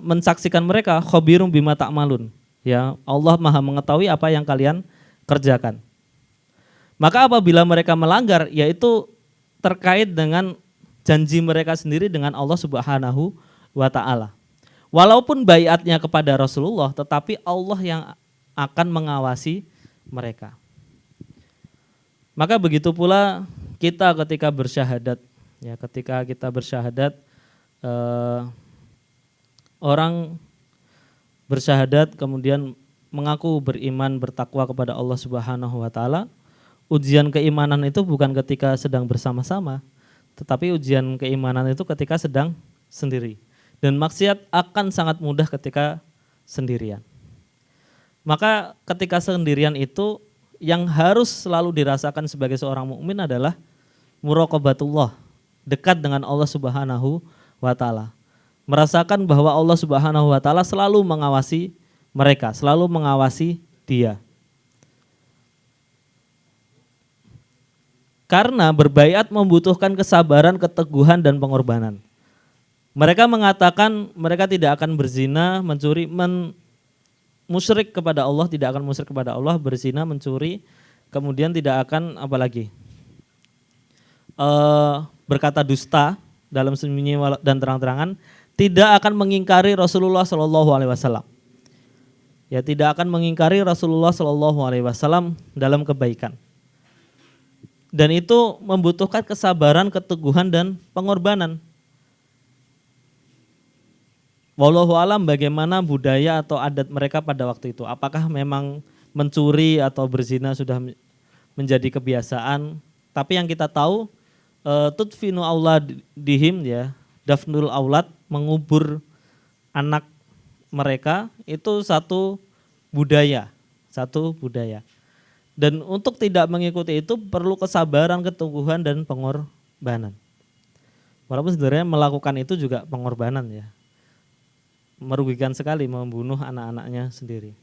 B: mensaksikan mereka khabirum bima ta'malun. Ya, Allah Maha mengetahui apa yang kalian kerjakan. Maka apabila mereka melanggar yaitu terkait dengan janji mereka sendiri dengan Allah Subhanahu wa Ta'ala. Walaupun baiatnya kepada Rasulullah, tetapi Allah yang akan mengawasi mereka. Maka begitu pula kita ketika bersyahadat, ya ketika kita bersyahadat, orang bersyahadat kemudian mengaku beriman bertakwa kepada Allah Subhanahu wa Ta'ala. Ujian keimanan itu bukan ketika sedang bersama-sama, tetapi ujian keimanan itu ketika sedang sendiri. Dan maksiat akan sangat mudah ketika sendirian. Maka ketika sendirian itu yang harus selalu dirasakan sebagai seorang mukmin adalah muraqabatullah, dekat dengan Allah Subhanahu wa Ta'ala. Merasakan bahwa Allah Subhanahu wa Ta'ala selalu mengawasi mereka, selalu mengawasi dia. Karena berbaiat membutuhkan kesabaran, keteguhan dan pengorbanan. Mereka mengatakan mereka tidak akan berzina, mencuri, musyrik kepada Allah, tidak akan musyrik kepada Allah, berzina, mencuri, kemudian tidak akan apalagi berkata dusta dalam sembunyi dan terang-terangan, tidak akan mengingkari Rasulullah Shallallahu Alaihi Wasallam. Ya, tidak akan mengingkari Rasulullah Shallallahu Alaihi Wasallam dalam kebaikan. Dan itu membutuhkan kesabaran, keteguhan dan pengorbanan. Wallahu alam bagaimana budaya atau adat mereka pada waktu itu. Apakah memang mencuri atau berzina sudah menjadi kebiasaan? Tapi yang kita tahu tudfinu auladihim ya, dafnul aulad, mengubur anak mereka itu satu budaya. Dan untuk tidak mengikuti itu perlu kesabaran, keteguhan dan pengorbanan. Walaupun sebenarnya melakukan itu juga pengorbanan ya. Merugikan sekali membunuh anak-anaknya sendiri.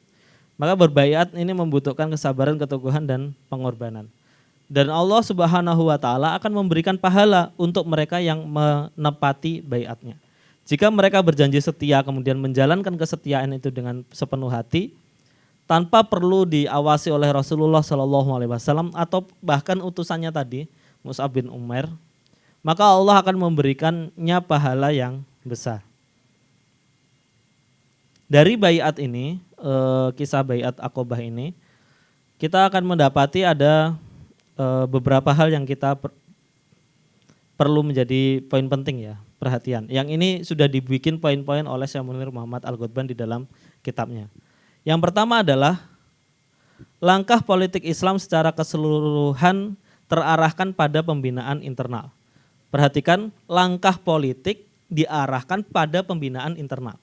B: Maka berbaiat ini membutuhkan kesabaran, keteguhan dan pengorbanan. Dan Allah Subhanahu wa Ta'ala akan memberikan pahala untuk mereka yang menepati baiatnya. Jika mereka berjanji setia kemudian menjalankan kesetiaan itu dengan sepenuh hati, tanpa perlu diawasi oleh Rasulullah Shallallahu Alaihi Wasallam atau bahkan utusannya tadi Mus'ab bin Umair, maka Allah akan memberikannya pahala yang besar. Dari baiat ini, kisah baiat Aqobah ini, kita akan mendapati ada beberapa hal yang kita perlu menjadi poin penting ya, perhatian. Yang ini sudah dibikin poin-poin oleh Syekh Munir Muhammad Al-Ghotban di dalam kitabnya. Yang pertama adalah langkah politik Islam secara keseluruhan terarahkan pada pembinaan internal. Perhatikan, langkah politik diarahkan pada pembinaan internal.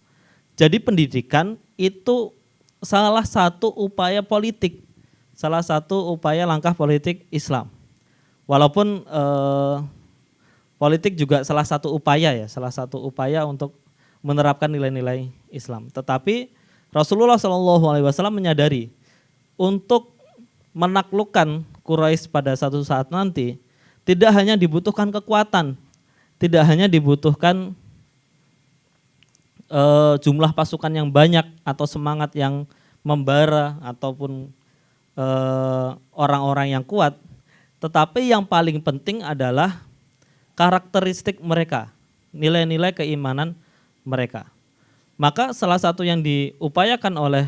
B: Jadi pendidikan itu salah satu upaya politik, salah satu upaya langkah politik Islam. Walaupun politik juga salah satu upaya untuk menerapkan nilai-nilai Islam. Tetapi Rasulullah SAW menyadari untuk menaklukkan Quraisy pada satu saat nanti tidak hanya dibutuhkan kekuatan, tidak hanya dibutuhkan jumlah pasukan yang banyak atau semangat yang membara ataupun orang-orang yang kuat, tetapi yang paling penting adalah karakteristik mereka, nilai-nilai keimanan mereka. Maka salah satu yang diupayakan oleh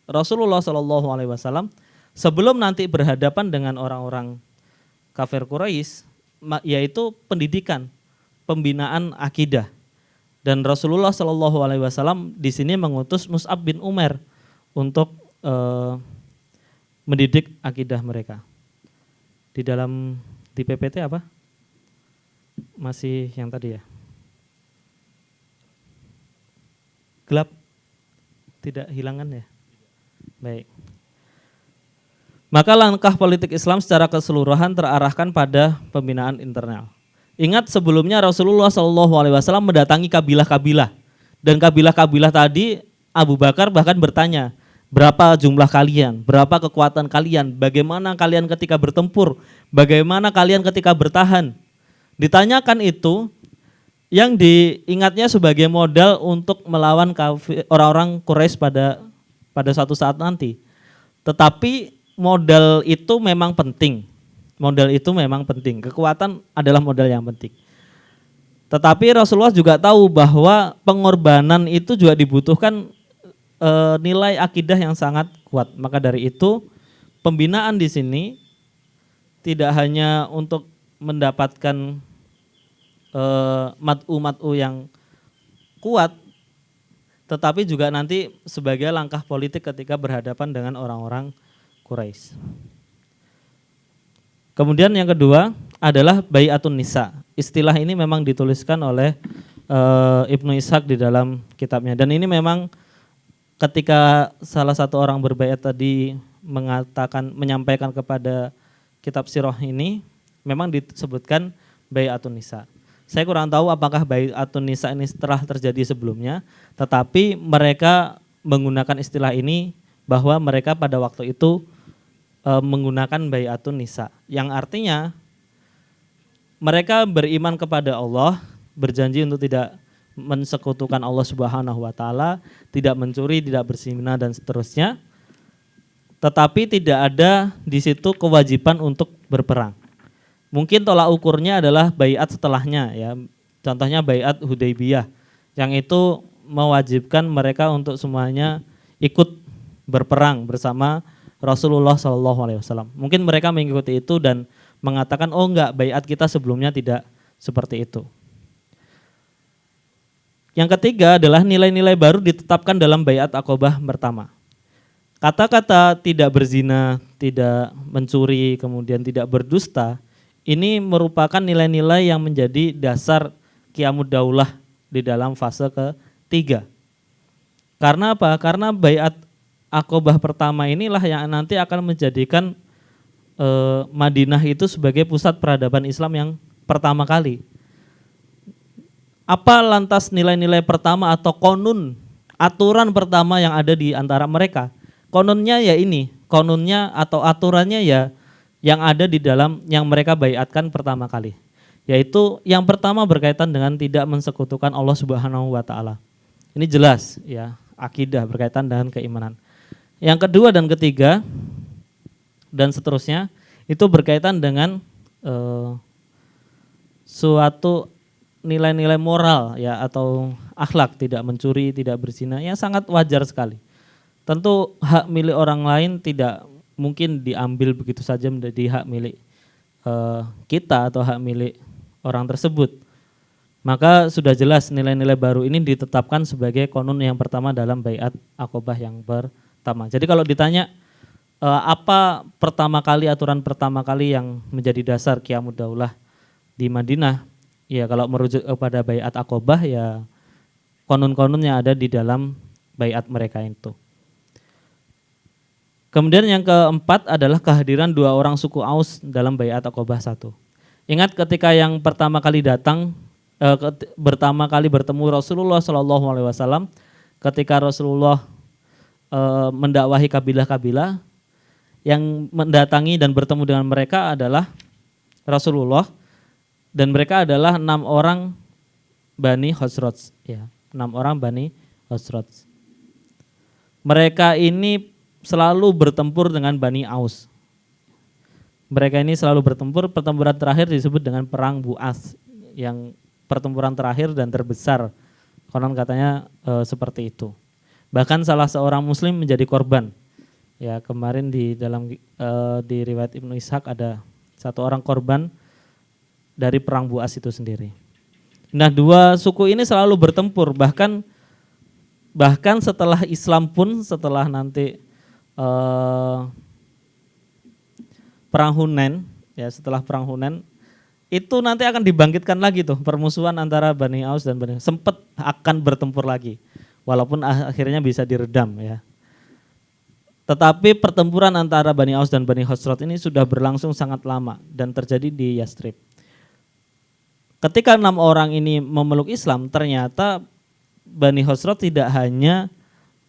B: Rasulullah SAW sebelum nanti berhadapan dengan orang-orang kafir Quraisy, yaitu pendidikan, pembinaan akidah. Dan Rasulullah SAW di sini mengutus Mus'ab bin Umair untuk mendidik akidah mereka. Di PPT apa? Masih yang tadi ya? Gelap? Tidak hilangan ya? Baik. Maka langkah politik Islam secara keseluruhan terarahkan pada pembinaan internal. Ingat sebelumnya Rasulullah SAW mendatangi kabilah-kabilah. Dan kabilah-kabilah tadi Abu Bakar bahkan bertanya, berapa jumlah kalian, berapa kekuatan kalian, bagaimana kalian ketika bertempur, bagaimana kalian ketika bertahan. Ditanyakan itu, yang diingatnya sebagai modal untuk melawan orang-orang Quraisy pada suatu saat nanti. Tetapi modal itu memang penting. Modal itu memang penting. Kekuatan adalah modal yang penting. Tetapi Rasulullah juga tahu bahwa pengorbanan itu juga dibutuhkan nilai akidah yang sangat kuat. Maka dari itu pembinaan di sini tidak hanya untuk mendapatkan mat'u yang kuat, tetapi juga nanti sebagai langkah politik ketika berhadapan dengan orang-orang Quraisy. Kemudian yang kedua adalah Bai'atun Nisa. Istilah ini memang dituliskan oleh Ibnu Ishaq di dalam kitabnya. Dan ini memang ketika salah satu orang berbaiat tadi menyampaikan kepada kitab sirah ini, memang disebutkan Bai'atun Nisa. Saya kurang tahu apakah Bai'atun Nisa ini setelah terjadi sebelumnya, tetapi mereka menggunakan istilah ini bahwa mereka pada waktu itu menggunakan Bai'atun Nisa, yang artinya mereka beriman kepada Allah, berjanji untuk tidak mensekutukan Allah Subhanahu wa taala, tidak mencuri, tidak berzina dan seterusnya. Tetapi tidak ada di situ kewajiban untuk berperang. Mungkin tolak ukurnya adalah baiat setelahnya ya. Contohnya baiat Hudaybiyah yang itu mewajibkan mereka untuk semuanya ikut berperang bersama Rasulullah SAW. Mungkin mereka mengikuti itu dan mengatakan oh enggak, baiat kita sebelumnya tidak seperti itu. Yang ketiga adalah nilai-nilai baru ditetapkan dalam baiat Aqobah pertama. Kata-kata tidak berzina, tidak mencuri, kemudian tidak berdusta, ini merupakan nilai-nilai yang menjadi dasar Qiyamud Daulah di dalam fase ketiga. Karena apa? Karena baiat Aqobah pertama inilah yang nanti akan menjadikan Madinah itu sebagai pusat peradaban Islam yang pertama kali. Apa lantas nilai-nilai pertama atau konun, aturan pertama yang ada di antara mereka? Konunnya ya ini, konunnya atau aturannya ya yang ada di dalam yang mereka baiatkan pertama kali. Yaitu yang pertama berkaitan dengan tidak mensekutukan Allah Subhanahu wa taala. Ini jelas ya, akidah berkaitan dengan keimanan. Yang kedua dan ketiga dan seterusnya itu berkaitan dengan suatu nilai-nilai moral ya atau akhlak, tidak mencuri, tidak berzina, yang sangat wajar sekali. Tentu hak milik orang lain tidak mungkin diambil begitu saja menjadi hak milik kita atau hak milik orang tersebut. Maka sudah jelas nilai-nilai baru ini ditetapkan sebagai konun yang pertama dalam baiat Aqobah yang pertama. Jadi kalau ditanya apa pertama kali, aturan pertama kali yang menjadi dasar Qiyamud Daulah di Madinah, ya kalau merujuk kepada baiat Aqobah ya konun-konun yang ada di dalam baiat mereka itu. Kemudian yang keempat adalah kehadiran dua orang suku Aus dalam baiat Aqobah 1. Ingat ketika yang pertama kali datang, pertama kali bertemu Rasulullah SAW, ketika Rasulullah mendakwahi kabilah-kabilah, yang mendatangi dan bertemu dengan mereka adalah Rasulullah, dan mereka adalah 6 orang Bani Khosroj, ya, 6 orang Bani Khosroj. Mereka ini selalu bertempur dengan Bani Aus. Mereka ini selalu bertempur, pertempuran terakhir disebut dengan Perang Bu'as, yang pertempuran terakhir dan terbesar Konon katanya seperti itu. Bahkan salah seorang muslim menjadi korban. Ya, kemarin di dalam di riwayat Ibnu Ishaq ada satu orang korban dari perang Buas itu sendiri. Nah, dua suku ini selalu bertempur, bahkan setelah Islam pun, setelah nanti perang Hunain, ya setelah perang Hunain itu nanti akan dibangkitkan lagi tuh permusuhan antara Bani Aus dan Bani, sempat akan bertempur lagi, walaupun akhirnya bisa diredam ya. Tetapi pertempuran antara Bani Aus dan Bani Khosraj ini sudah berlangsung sangat lama dan terjadi di Yastrib. Ketika 6 orang ini memeluk Islam, ternyata Bani Khosraj tidak hanya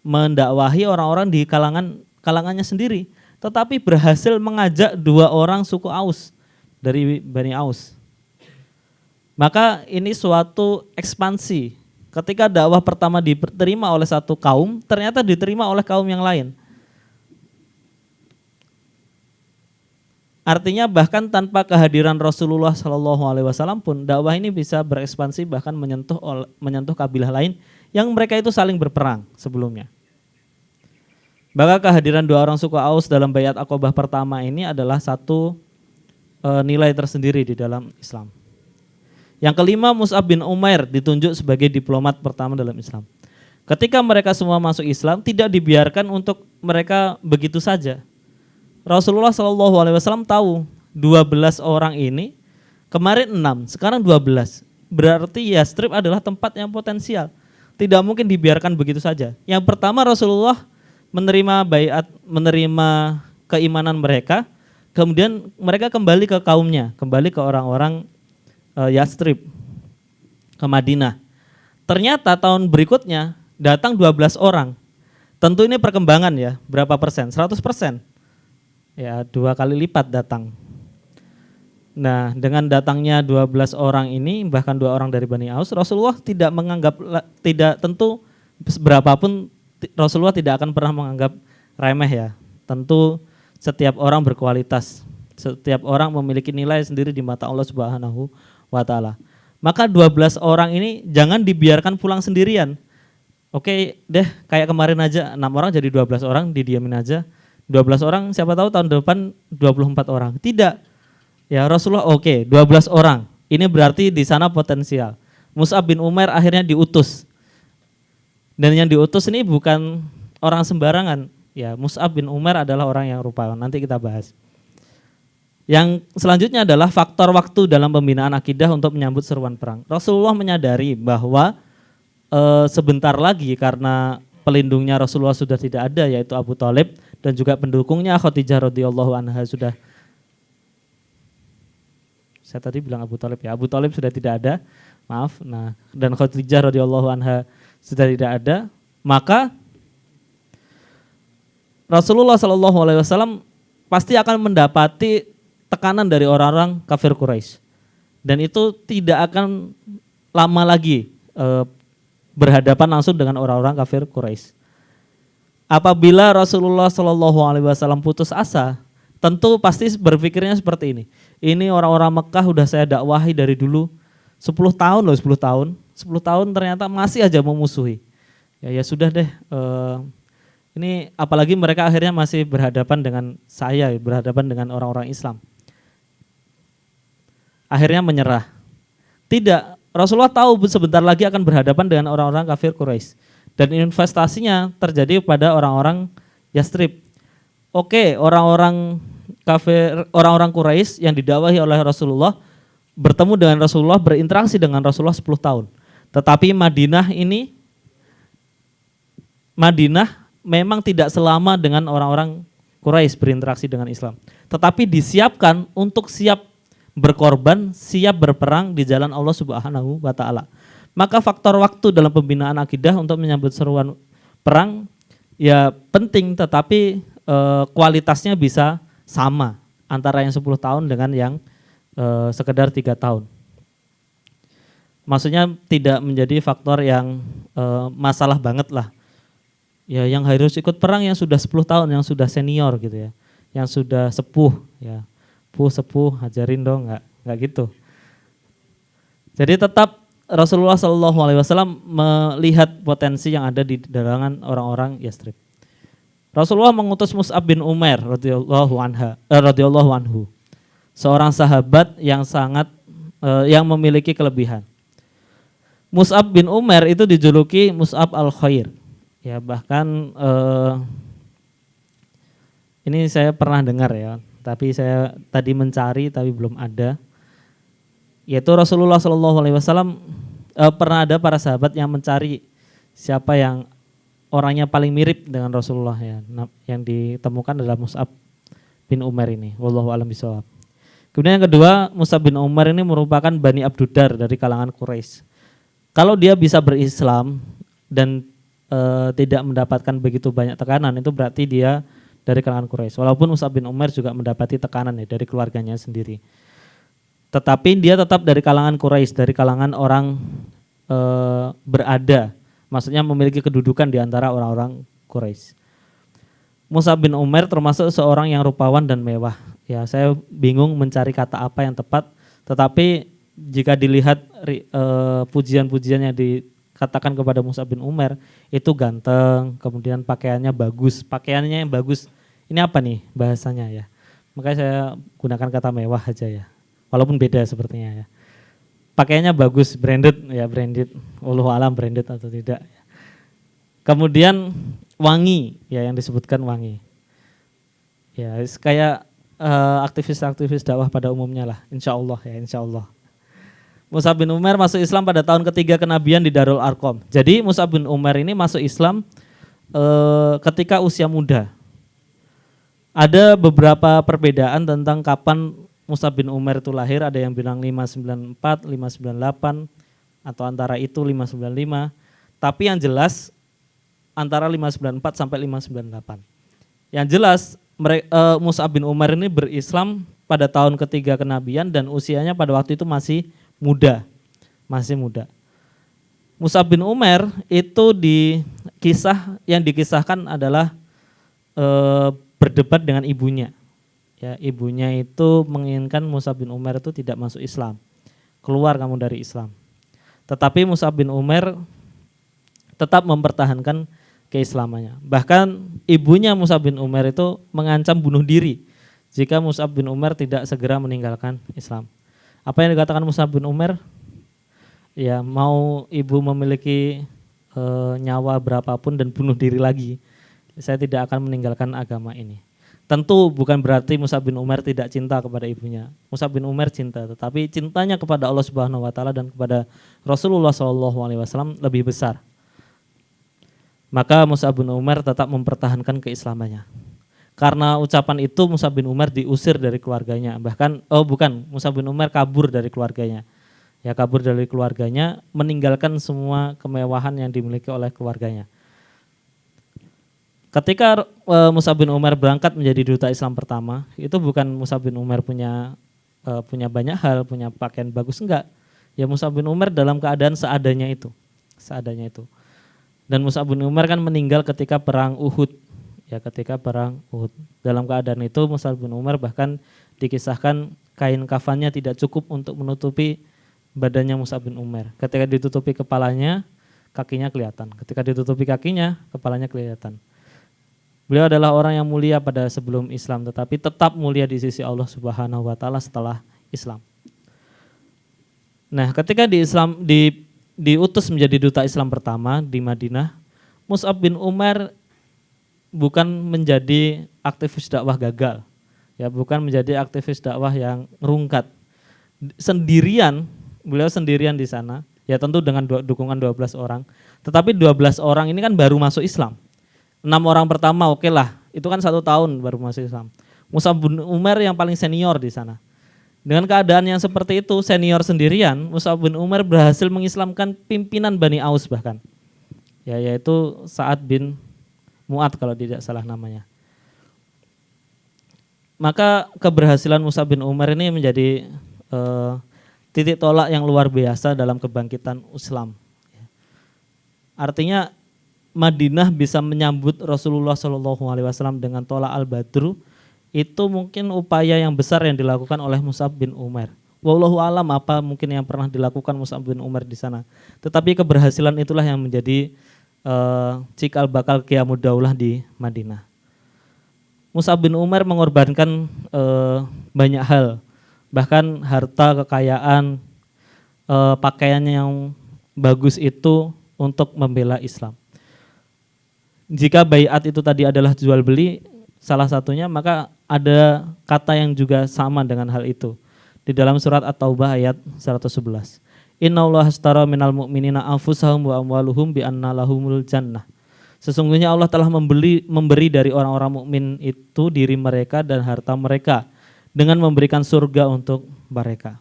B: mendakwahi orang-orang di kalangannya sendiri, tetapi berhasil mengajak 2 orang suku Aus dari Bani Aus. Maka ini suatu ekspansi. Ketika dakwah pertama diterima oleh satu kaum, ternyata diterima oleh kaum yang lain. Artinya bahkan tanpa kehadiran Rasulullah SAW pun dakwah ini bisa berekspansi, bahkan menyentuh kabilah lain yang mereka itu saling berperang sebelumnya. Maka kehadiran 2 orang suku Aus dalam Baiat Aqobah pertama ini adalah satu nilai tersendiri di dalam Islam. Yang kelima, Mus'ab bin Umair ditunjuk sebagai diplomat pertama dalam Islam. Ketika mereka semua masuk Islam, tidak dibiarkan untuk mereka begitu saja. Rasulullah SAW tahu 12 orang ini, kemarin 6, sekarang 12. Berarti Yastrib adalah tempat yang potensial. Tidak mungkin dibiarkan begitu saja. Yang pertama, Rasulullah menerima baiat, menerima keimanan mereka, kemudian mereka kembali ke kaumnya, kembali ke orang-orang Yastrib, ke Madinah. Ternyata tahun berikutnya datang 12 orang. Tentu ini perkembangan ya, berapa persen? 100%. Ya, 2 kali lipat datang. Nah, dengan datangnya 12 orang ini, bahkan 2 orang dari Bani Aus, Rasulullah tidak menganggap, tidak tentu berapapun Rasulullah tidak akan pernah menganggap remeh ya. Tentu setiap orang berkualitas, setiap orang memiliki nilai sendiri di mata Allah Subhanahu wa taala. Maka 12 orang ini jangan dibiarkan pulang sendirian. Oke deh, kayak kemarin aja 6 orang jadi 12 orang, didiamin aja. 12 orang, siapa tahu tahun depan 24 orang. Tidak. Ya Rasulullah 12 orang. Ini berarti di sana potensial. Mus'ab bin Umair akhirnya diutus. Dan yang diutus ini bukan orang sembarangan. Ya, Mus'ab bin Umair adalah orang yang rupawan. Nanti kita bahas. Yang selanjutnya adalah faktor waktu dalam pembinaan akidah untuk menyambut seruan perang. Rasulullah menyadari bahwa sebentar lagi karena pelindungnya Rasulullah sudah tidak ada, yaitu Abu Thalib, dan juga pendukungnya Khadijah radhiyallahu anha sudah, saya tadi bilang Abu Thalib ya, Abu Thalib sudah tidak ada, maaf. Nah, dan Khadijah radhiyallahu anha sudah tidak ada, maka Rasulullah SAW pasti akan mendapati tekanan dari orang-orang kafir Quraisy, dan itu tidak akan lama lagi berhadapan langsung dengan orang-orang kafir Quraisy. Apabila Rasulullah SAW putus asa, tentu pasti berpikirnya seperti ini. Ini orang-orang Mekah udah saya dakwahi dari dulu 10 tahun loh, 10 tahun. 10 tahun ternyata masih aja memusuhi. Ya sudah deh. Ini apalagi mereka akhirnya masih berhadapan dengan saya, berhadapan dengan orang-orang Islam. Akhirnya menyerah. Tidak, Rasulullah tahu sebentar lagi akan berhadapan dengan orang-orang kafir Quraisy. Dan investasinya terjadi pada orang-orang Yastrib. Oke, orang-orang kafir, orang-orang Quraisy yang didakwahi oleh Rasulullah bertemu dengan Rasulullah, berinteraksi dengan Rasulullah 10 tahun. Tetapi Madinah memang tidak selama dengan orang-orang Quraisy berinteraksi dengan Islam. Tetapi disiapkan untuk siap berkorban, siap berperang di jalan Allah Subhanahu wa taala. Maka faktor waktu dalam pembinaan akidah untuk menyambut seruan perang ya penting, tetapi kualitasnya bisa sama antara yang 10 tahun dengan yang sekedar 3 tahun. Maksudnya tidak menjadi faktor yang masalah banget lah. Ya yang harus ikut perang yang sudah 10 tahun, yang sudah senior gitu ya. Yang sudah sepuh ya. Sepuh, ajarin dong, enggak gitu. Jadi tetap Rasulullah Shallallahu Alaihi Wasallam melihat potensi yang ada di dalangan orang-orang Yastrib. Rasulullah mengutus Mus'ab bin Umair radhiyallahu anhu, seorang sahabat yang sangat yang memiliki kelebihan. Mus'ab bin Umair itu dijuluki Mus'ab al-Khair. Ya, bahkan ini saya pernah dengar ya, tapi saya tadi mencari tapi belum ada. Yaitu Rasulullah Shallallahu Alaihi Wasallam pernah ada para sahabat yang mencari siapa yang orangnya paling mirip dengan Rasulullah ya. Yang ditemukan adalah Mus'ab bin Umair ini. Wallahu a'lam bishawab. Kemudian yang kedua, Mus'ab bin Umair ini merupakan Bani Abdudar dari kalangan Quraisy. Kalau dia bisa berislam dan tidak mendapatkan begitu banyak tekanan, itu berarti dia dari kalangan Quraisy. Walaupun Mus'ab bin Umair juga mendapati tekanan ya dari keluarganya sendiri. Tetapi dia tetap dari kalangan Quraisy, dari kalangan orang berada. Maksudnya memiliki kedudukan di antara orang-orang Quraisy. Mus'ab bin Umair termasuk seorang yang rupawan dan mewah. Ya, saya bingung mencari kata apa yang tepat, tetapi jika dilihat pujian-pujian yang dikatakan kepada Mus'ab bin Umair, itu ganteng, kemudian pakaiannya bagus. Pakaiannya yang bagus, ini apa nih bahasanya ya? Makanya saya gunakan kata mewah aja ya, walaupun beda sepertinya ya. Pakaiannya bagus, branded ya, branded. Wallahu alam branded atau tidak. Kemudian wangi ya, yang disebutkan wangi. Ya, kayak aktivis-aktivis dakwah pada umumnya lah, insya Allah ya, insya Allah. Mus'ab bin Umair masuk Islam pada tahun ketiga kenabian di Darul Arqam. Jadi Mus'ab bin Umair ini masuk Islam ketika usia muda. Ada beberapa perbedaan tentang kapan Mus'ab bin Umair itu lahir, ada yang bilang 594, 598 atau antara itu 595. Tapi yang jelas antara 594 sampai 598. Yang jelas Mus'ab bin Umair ini berislam pada tahun ketiga kenabian dan usianya pada waktu itu masih muda. Masih muda. Mus'ab bin Umair itu yang dikisahkan adalah berdebat dengan ibunya. Ya, ibunya itu menginginkan Mus'ab bin Umair itu tidak masuk Islam. Keluar kamu dari Islam. Tetapi Mus'ab bin Umair tetap mempertahankan keislamannya. Bahkan ibunya Mus'ab bin Umair itu mengancam bunuh diri jika Mus'ab bin Umair tidak segera meninggalkan Islam. Apa yang dikatakan Mus'ab bin Umair? Ya, mau ibu memiliki nyawa berapapun dan bunuh diri lagi, saya tidak akan meninggalkan agama ini. Tentu bukan berarti Mus'ab bin Umair tidak cinta kepada ibunya. Mus'ab bin Umair cinta, tetapi cintanya kepada Allah Subhanahu wa taala dan kepada Rasulullah SAW lebih besar. Maka Mus'ab bin Umair tetap mempertahankan keislamannya. Karena ucapan itu Mus'ab bin Umair diusir dari keluarganya. Bahkan Mus'ab bin Umair kabur dari keluarganya. Ya, kabur dari keluarganya, meninggalkan semua kemewahan yang dimiliki oleh keluarganya. Ketika Mus'ab bin Umair berangkat menjadi duta Islam pertama, itu bukan Mus'ab bin Umair punya banyak hal, punya pakaian bagus, enggak. Ya, Mus'ab bin Umair dalam keadaan seadanya itu. Dan Mus'ab bin Umair kan meninggal ketika perang Uhud. Ya, ketika perang Uhud. Dalam keadaan itu Mus'ab bin Umair bahkan dikisahkan kain kafannya tidak cukup untuk menutupi badannya Mus'ab bin Umair. Ketika ditutupi kepalanya, kakinya kelihatan. Ketika ditutupi kakinya, kepalanya kelihatan. Beliau adalah orang yang mulia pada sebelum Islam, tetapi tetap mulia di sisi Allah Subhanahu wa taala setelah Islam. Nah, ketika diutus menjadi duta Islam pertama di Madinah, Mus'ab bin Umair bukan menjadi aktivis dakwah gagal. Ya, bukan menjadi aktivis dakwah yang ngerungkat. Beliau sendirian di sana, ya tentu dengan dukungan 12 orang. Tetapi 12 orang ini kan baru masuk Islam. 6 orang pertama oke lah, itu kan 1 tahun baru masuk Islam. Mus'ab bin Umair yang paling senior di sana. Dengan keadaan yang seperti itu, senior sendirian, Mus'ab bin Umair berhasil mengislamkan pimpinan Bani Aus bahkan. Ya, yaitu Sa'ad bin Mu'ad kalau tidak salah namanya. Maka keberhasilan Mus'ab bin Umair ini menjadi titik tolak yang luar biasa dalam kebangkitan Islam. Artinya Madinah bisa menyambut Rasulullah SAW dengan tolak al-Badru, itu mungkin upaya yang besar yang dilakukan oleh Mus'ab bin Umair. Wallahu alam apa mungkin yang pernah dilakukan Mus'ab bin Umair di sana. Tetapi keberhasilan itulah yang menjadi cikal bakal Qiyamud Daulah di Madinah. Mus'ab bin Umair mengorbankan banyak hal, bahkan harta, kekayaan, pakaiannya yang bagus itu untuk membela Islam. Jika baiat itu tadi adalah jual beli salah satunya, maka ada kata yang juga sama dengan hal itu. Di dalam surat At-Taubah ayat 111. Innallaha ashtara minal mu'minina anfusahum wa amwaluhum bi anna lahumul jannah. Sesungguhnya Allah telah memberi dari orang-orang mukmin itu diri mereka dan harta mereka dengan memberikan surga untuk mereka.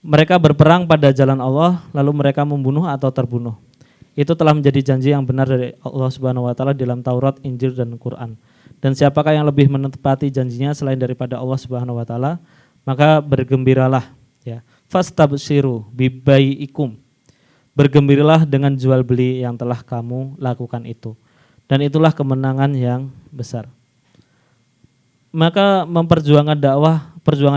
B: Mereka berperang pada jalan Allah lalu mereka membunuh atau terbunuh. Itu telah menjadi janji yang benar dari Allah Subhanahu wa taala dalam Taurat, Injil dan Quran. Dan siapakah yang lebih menepati janjinya selain daripada Allah Subhanahu wa taala? Maka bergembiralah ya. Fastabshiru bibaiikum. Bergembiralah dengan jual beli yang telah kamu lakukan itu. Dan itulah kemenangan yang besar. Maka perjuangan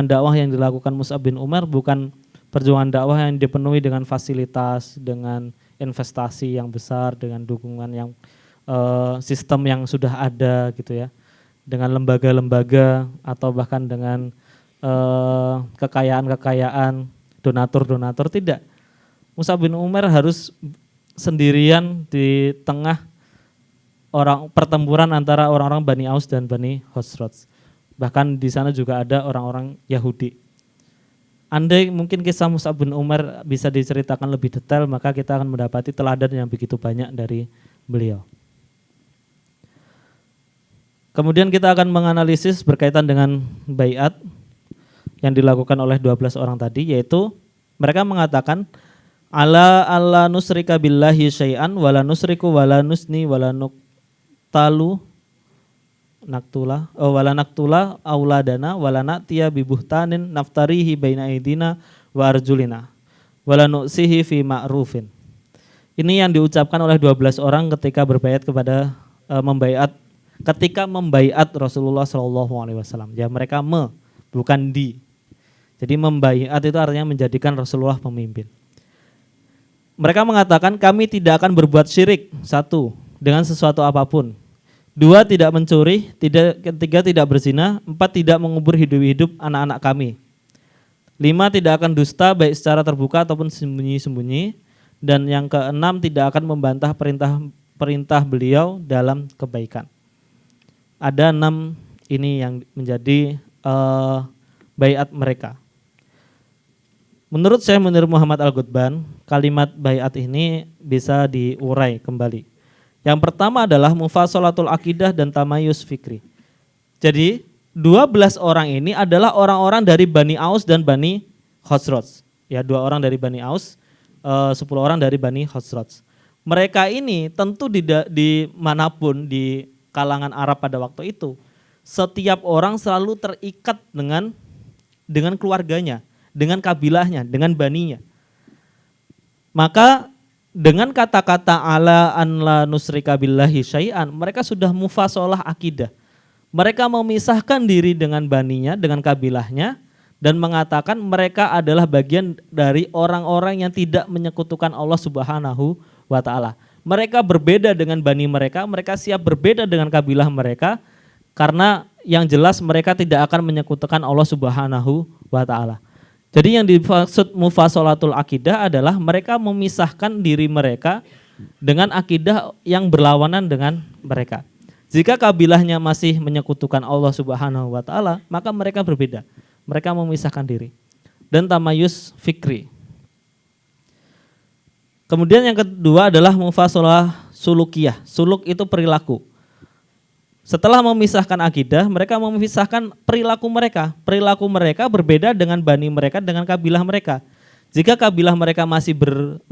B: dakwah yang dilakukan Mus'ab bin Umair bukan perjuangan dakwah yang dipenuhi dengan fasilitas, dengan investasi yang besar, dengan dukungan yang sistem yang sudah ada gitu ya. Dengan lembaga-lembaga atau bahkan dengan kekayaan-kekayaan, donatur-donatur, tidak. Mus'ab bin Umair harus sendirian di tengah pertempuran antara orang-orang Bani Aus dan Bani Khosraj. Bahkan di sana juga ada orang-orang Yahudi. Andai mungkin kisah Mus'ab bin Umair bisa diceritakan lebih detail, maka kita akan mendapati teladan yang begitu banyak dari beliau. Kemudian kita akan menganalisis berkaitan dengan baiat yang dilakukan oleh 12 orang tadi, yaitu mereka mengatakan alla nusrika billahi syai'an wala nusriku wala nusni wala naqtalu naktula wala naktula auladana wala na'tiya bibuhtanin naftarihi baina aidina wa arjulina wala nu'sihi fi ma'rufin. Ini yang diucapkan oleh 12 orang ketika berbaiat kepada ketika membaiat Rasulullah SAW. Ya, mereka bukan di. Jadi membaiat itu artinya menjadikan Rasulullah pemimpin. Mereka mengatakan kami tidak akan berbuat syirik, 1, dengan sesuatu apapun. 2, tidak mencuri. 3, tidak berzina. 4, tidak mengubur hidup-hidup anak-anak kami. 5, tidak akan dusta baik secara terbuka ataupun sembunyi-sembunyi. Dan yang ke-6, tidak akan membantah perintah beliau dalam kebaikan. Ada 6 ini yang menjadi baiat mereka. Menurut Syekh Munir Muhammad Al-Ghutban, kalimat baiat ini bisa diurai kembali. Yang pertama adalah mufassalatul akidah dan tamayus fikri. Jadi 12 orang ini adalah orang-orang dari Bani Aus dan Bani Khosraj. Ya, 2 orang dari Bani Aus, 10 orang dari Bani Khosraj. Mereka ini tentu di manapun di kalangan Arab pada waktu itu, setiap orang selalu terikat dengan keluarganya, dengan kabilahnya, dengan baninya. Maka dengan kata-kata ala an la nusrika billahi syai'an, mereka sudah mufassalah akidah. Mereka memisahkan diri dengan baninya, dengan kabilahnya, dan mengatakan mereka adalah bagian dari orang-orang yang tidak menyekutukan Allah Subhanahu wa taala. Mereka berbeda dengan bani mereka siap berbeda dengan kabilah mereka, karena yang jelas mereka tidak akan menyekutukan Allah Subhanahu wa taala. Jadi yang dimaksud mufassalatul akidah adalah mereka memisahkan diri mereka dengan akidah yang berlawanan dengan mereka. Jika kabilahnya masih menyekutukan Allah Subhanahu wa taala, maka mereka berbeda. Mereka memisahkan diri. Dan tamayus fikri. Kemudian yang kedua adalah mufassalah sulukiyah. Suluk itu perilaku. Setelah memisahkan akidah, mereka memisahkan perilaku mereka. Perilaku mereka berbeda dengan bani mereka, dengan kabilah mereka. Jika kabilah mereka masih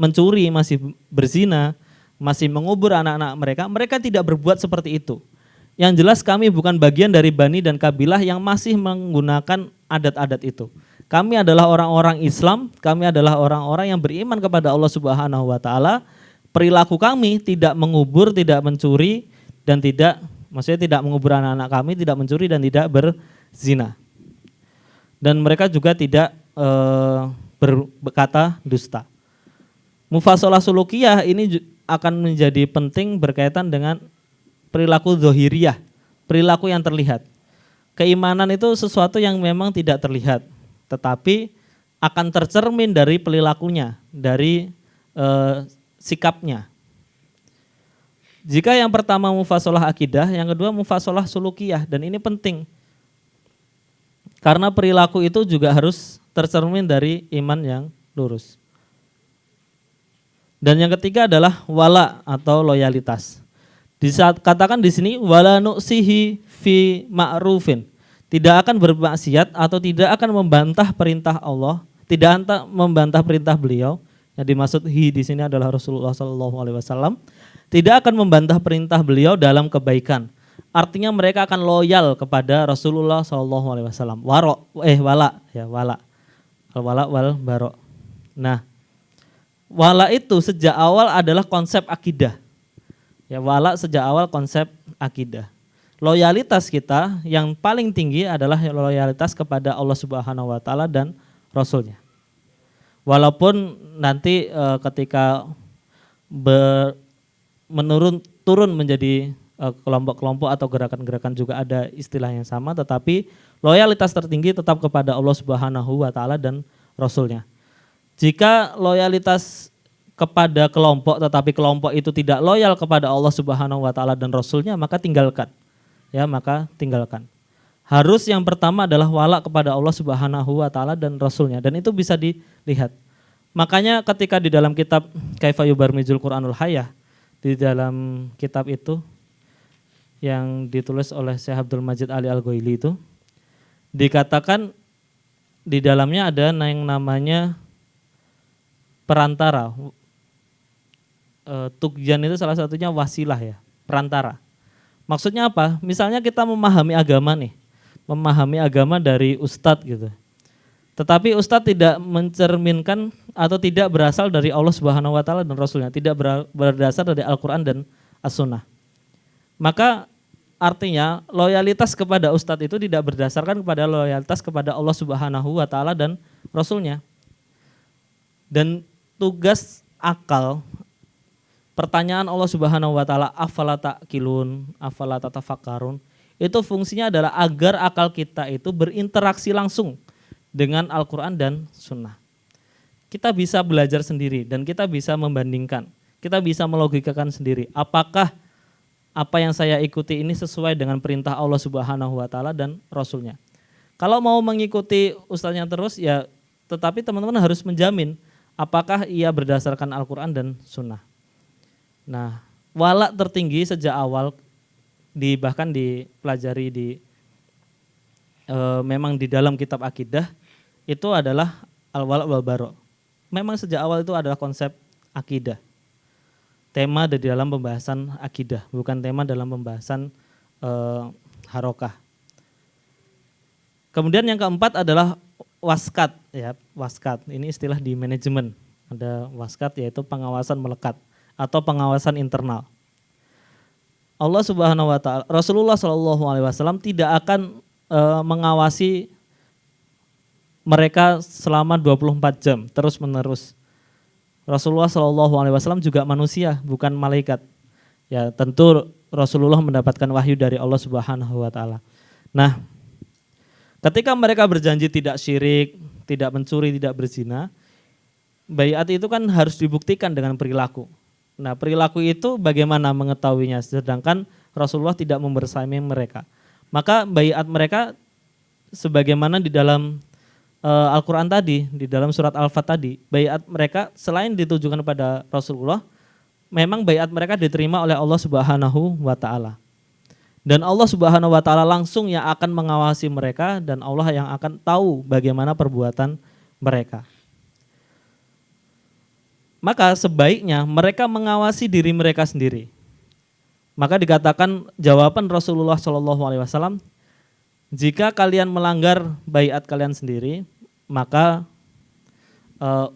B: mencuri, masih berzina, masih mengubur anak-anak mereka, mereka tidak berbuat seperti itu. Yang jelas kami bukan bagian dari bani dan kabilah yang masih menggunakan adat-adat itu. Kami adalah orang-orang Islam, kami adalah orang-orang yang beriman kepada Allah Subhanahu wa taala. Perilaku kami tidak mengubur, tidak mencuri, dan maksudnya tidak mengubur anak-anak kami, tidak mencuri dan tidak berzina. Dan mereka juga tidak berkata dusta. Mufasalah sulukiyah ini akan menjadi penting berkaitan dengan perilaku zohiriyah, perilaku yang terlihat. Keimanan itu sesuatu yang memang tidak terlihat, tetapi akan tercermin dari perilakunya, dari sikapnya. Jika yang pertama mufasalah akidah, yang kedua mufasalah sulukiyah, dan ini penting. Karena perilaku itu juga harus tercermin dari iman yang lurus. Dan yang ketiga adalah wala atau loyalitas. Katakan di sini wala nuksihi fi ma'rufin. Tidak akan bermaksiat atau tidak akan membantah perintah Allah, tidak membantah perintah beliau. Yang dimaksud hi di sini adalah Rasulullah SAW. Tidak akan membantah perintah beliau dalam kebaikan. Artinya mereka akan loyal kepada Rasulullah SAW. Wala. Al-wala wal baro. Nah, wala itu sejak awal adalah konsep akidah. Ya, wala sejak awal konsep akidah. Loyalitas kita yang paling tinggi adalah loyalitas kepada Allah Subhanahu wa taala dan Rasulnya. Walaupun nanti ketika turun menjadi kelompok-kelompok atau gerakan-gerakan juga ada istilah yang sama, tetapi loyalitas tertinggi tetap kepada Allah Subhanahu wa taala dan Rasulnya. Jika loyalitas kepada kelompok tetapi kelompok itu tidak loyal kepada Allah Subhanahu wa taala dan Rasulnya, maka tinggalkan. Harus yang pertama adalah wala kepada Allah Subhanahu wa taala dan Rasulnya, dan itu bisa dilihat. Makanya ketika di dalam kitab Kaifa Yubarmijul Quranul Hayah, di dalam kitab itu yang ditulis oleh Syekh Abdul Majid Ali Al-Ghaili itu dikatakan di dalamnya ada yang namanya perantara. Tukjan itu salah satunya wasilah ya, perantara. Maksudnya apa? Misalnya kita memahami agama dari ustadz gitu. Tetapi ustadz tidak mencerminkan atau tidak berasal dari Allah Subhanahu wa taala dan Rasulnya, tidak berdasar dari Al-Qur'an dan As-Sunnah. Maka artinya loyalitas kepada ustadz itu tidak berdasarkan kepada loyalitas kepada Allah Subhanahu wa taala dan Rasulnya. Dan tugas akal, pertanyaan Allah Subhanahu wa taala afala ta'qilun, afala tatafakkarun, itu fungsinya adalah agar akal kita itu berinteraksi langsung dengan Al-Qur'an dan Sunnah. Kita bisa belajar sendiri dan kita bisa membandingkan. Kita bisa melogikakan sendiri. Apakah apa yang saya ikuti ini sesuai dengan perintah Allah Subhanahu wa taala dan Rasulnya. Kalau mau mengikuti ustaznya terus ya, tetapi teman-teman harus menjamin apakah ia berdasarkan Al-Qur'an dan Sunnah. Nah, wala tertinggi sejak awal bahkan dipelajari memang di dalam kitab akidah itu adalah al-wala wal bara. Memang sejak awal itu adalah konsep akidah. Tema di dalam pembahasan akidah, bukan tema dalam pembahasan harokah. Kemudian yang keempat adalah waskat ya, waskat. Ini istilah di manajemen. Ada waskat yaitu pengawasan melekat atau pengawasan internal. Allah Subhanahu wa taala, Rasulullah SAW tidak akan mengawasi mereka selama 24 jam terus-menerus. Rasulullah SAW juga manusia, bukan malaikat. Ya, tentu Rasulullah mendapatkan wahyu dari Allah Subhanahu wa taala. Nah, ketika mereka berjanji tidak syirik, tidak mencuri, tidak berzina, baiat itu kan harus dibuktikan dengan perilaku. Nah, perilaku itu bagaimana mengetahuinya sedangkan Rasulullah tidak membersami mereka. Maka baiat mereka sebagaimana di dalam Al-Qur'an tadi, di dalam surat Al-Fat tadi, baiat mereka selain ditujukan pada Rasulullah, memang baiat mereka diterima oleh Allah Subhanahu wa taala. Dan Allah Subhanahu wa taala langsung yang akan mengawasi mereka dan Allah yang akan tahu bagaimana perbuatan mereka. Maka sebaiknya mereka mengawasi diri mereka sendiri. Maka dikatakan jawaban Rasulullah SAW, jika kalian melanggar baiat kalian sendiri, maka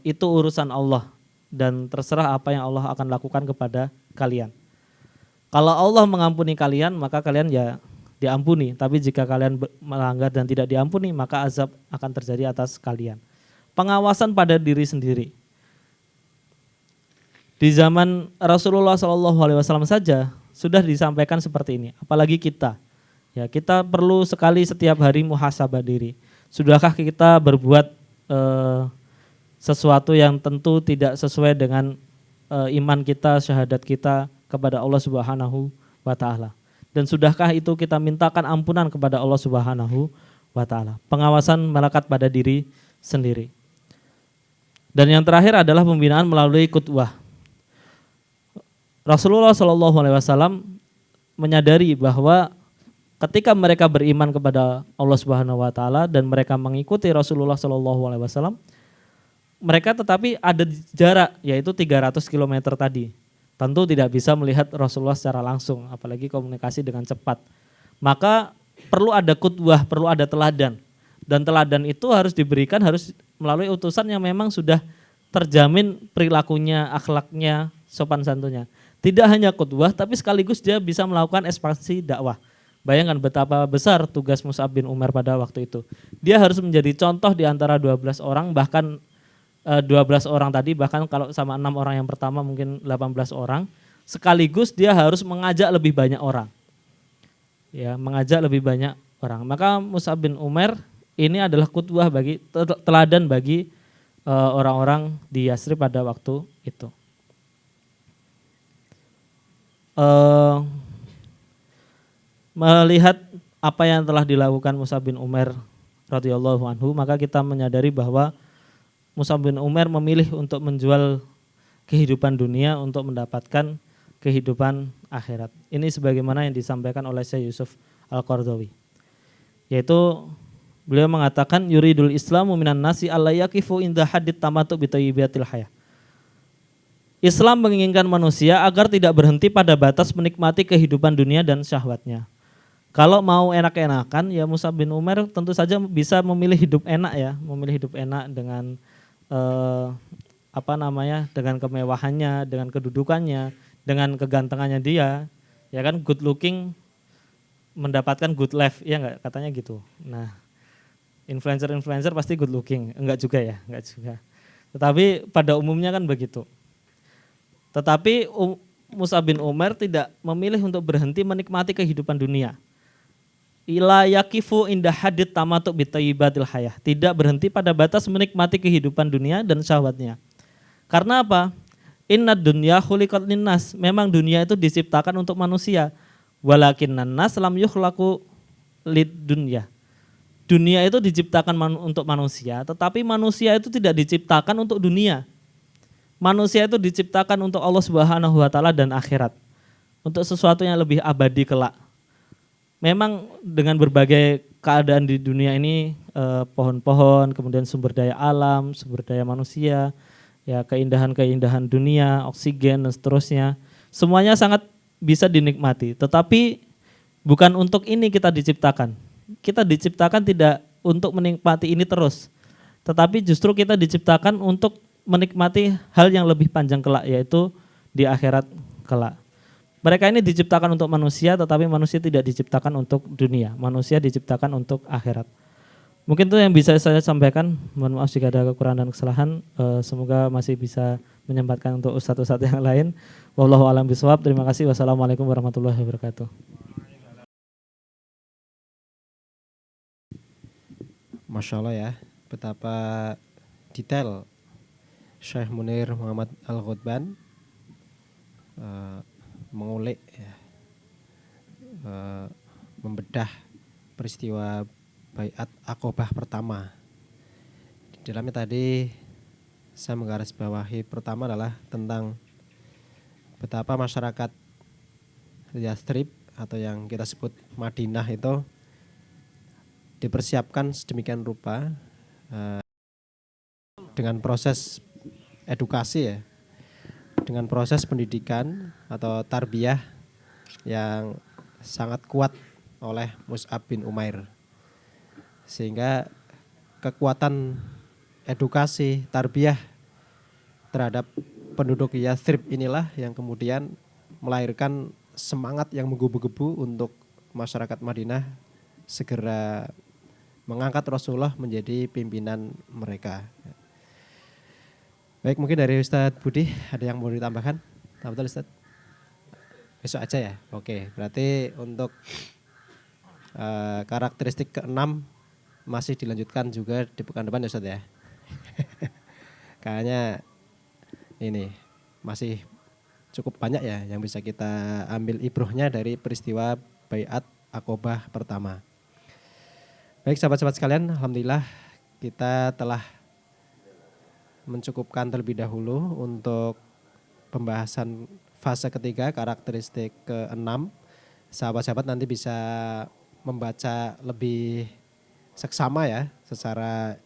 B: itu urusan Allah dan terserah apa yang Allah akan lakukan kepada kalian. Kalau Allah mengampuni kalian, maka kalian ya diampuni. Tapi jika kalian melanggar dan tidak diampuni, maka azab akan terjadi atas kalian. pengawasan pada diri sendiri. Di zaman Rasulullah SAW saja sudah disampaikan seperti ini, apalagi kita. Ya, kita perlu sekali setiap hari muhasabah diri. Sudahkah kita berbuat sesuatu yang tentu tidak sesuai dengan iman kita, syahadat kita kepada Allah Subhanahu wa taala. Dan sudahkah itu kita mintakan ampunan kepada Allah Subhanahu wa taala. Pengawasan melekat pada diri sendiri. Dan yang terakhir adalah pembinaan melalui qudwah. Rasulullah SAW menyadari bahwa ketika mereka beriman kepada Allah Subhanahu wa taala dan mereka mengikuti Rasulullah SAW, mereka tetapi ada jarak, yaitu 300 km tadi. Tentu tidak bisa melihat Rasulullah secara langsung, apalagi komunikasi dengan cepat. Maka perlu ada qudwah, perlu ada teladan. Dan teladan itu harus diberikan, harus melalui utusan yang memang sudah terjamin perilakunya, akhlaknya, sopan santunnya. Tidak hanya qudwah, tapi sekaligus dia bisa melakukan ekspansi dakwah. Bayangkan betapa besar tugas Mus'ab bin Umair pada waktu itu. Dia harus menjadi contoh di antara 12 orang, bahkan 12 orang tadi, bahkan kalau sama 6 orang yang pertama mungkin 18 orang. Sekaligus dia harus mengajak lebih banyak orang. Ya, mengajak lebih banyak orang. Maka Mus'ab bin Umair ini adalah qudwah bagi, teladan bagi orang-orang di Yasrib pada waktu itu. Melihat apa yang telah dilakukan Mus'ab bin Umair radhiyallahu anhu, maka kita menyadari bahwa Mus'ab bin Umair memilih untuk menjual kehidupan dunia untuk mendapatkan kehidupan akhirat. Ini sebagaimana yang disampaikan oleh Syekh Yusuf Al-Qaradawi. Yaitu beliau mengatakan yuridul islamu minan nasi alla yaqifu inda haddit tamatu bi thayyibatil hayah. Islam menginginkan manusia agar tidak berhenti pada batas menikmati kehidupan dunia dan syahwatnya. Kalau mau enak-enakan, ya Mus'ab bin Umair tentu saja bisa memilih hidup enak ya, memilih hidup enak dengan dengan kemewahannya, dengan kedudukannya, dengan kegantengannya dia, ya kan, good looking mendapatkan good life, ya enggak, katanya gitu. Nah, influencer pasti good looking, enggak juga ya, enggak juga. Tetapi pada umumnya kan begitu. Tetapi Mus'ab bin Umair tidak memilih untuk berhenti menikmati kehidupan dunia. Ila yakifu indah hadid tamatu bitayyibatil hayah. Tidak berhenti pada batas menikmati kehidupan dunia dan syahwatnya. Karena apa? Inna dunya khuliqat linnas. Memang dunia itu diciptakan untuk manusia. Walakinnan nas lam yukhlaqu lid dunya. Dunia itu diciptakan untuk manusia, tetapi manusia itu tidak diciptakan untuk dunia. Manusia itu diciptakan untuk Allah Subhanahu wa taala dan akhirat. Untuk sesuatu yang lebih abadi kelak. Memang dengan berbagai keadaan di dunia ini, pohon-pohon, kemudian sumber daya alam, sumber daya manusia, ya keindahan-keindahan dunia, oksigen dan seterusnya, semuanya sangat bisa dinikmati. Tetapi bukan untuk ini kita diciptakan. Kita diciptakan tidak untuk menikmati ini terus. Tetapi justru kita diciptakan untuk menikmati hal yang lebih panjang kelak, yaitu di akhirat kelak. Mereka ini diciptakan untuk manusia, tetapi manusia tidak diciptakan untuk dunia. Manusia diciptakan untuk akhirat. Mungkin itu yang bisa saya sampaikan. Mohon maaf jika ada kekurangan dan kesalahan. Semoga masih bisa menyempatkan untuk ustadz-ustadz yang lain. Wallahu a'lam bishawab. Terima kasih. Wassalamualaikum warahmatullahi wabarakatuh.
A: Masya Allah ya, betapa detail Syekh Munir Muhammad Al-Ghutban mengulik ya, membedah peristiwa Baiat Aqobah pertama. Di dalamnya tadi saya menggarisbawahi pertama adalah tentang betapa masyarakat Yathrib atau yang kita sebut Madinah itu dipersiapkan sedemikian rupa dengan proses edukasi ya, dengan proses pendidikan atau tarbiyah yang sangat kuat oleh Mus'ab bin Umair, sehingga kekuatan edukasi tarbiyah terhadap penduduk Yathrib inilah yang kemudian melahirkan semangat yang menggebu-gebu untuk masyarakat Madinah segera mengangkat Rasulullah menjadi pimpinan mereka. Baik, mungkin dari Ustadz Budi ada yang mau ditambahkan? Betul Ustadz? Besok aja ya? Oke, berarti untuk karakteristik keenam masih dilanjutkan juga di pekan depan ya Ustadz ya? Kayaknya ini masih cukup banyak ya yang bisa kita ambil ibrohnya dari peristiwa Baiat Aqobah pertama. Baik sahabat-sahabat sekalian, alhamdulillah kita telah mencukupkan terlebih dahulu untuk pembahasan fase ketiga karakteristik ke-6. Sahabat-sahabat nanti bisa membaca lebih seksama ya secara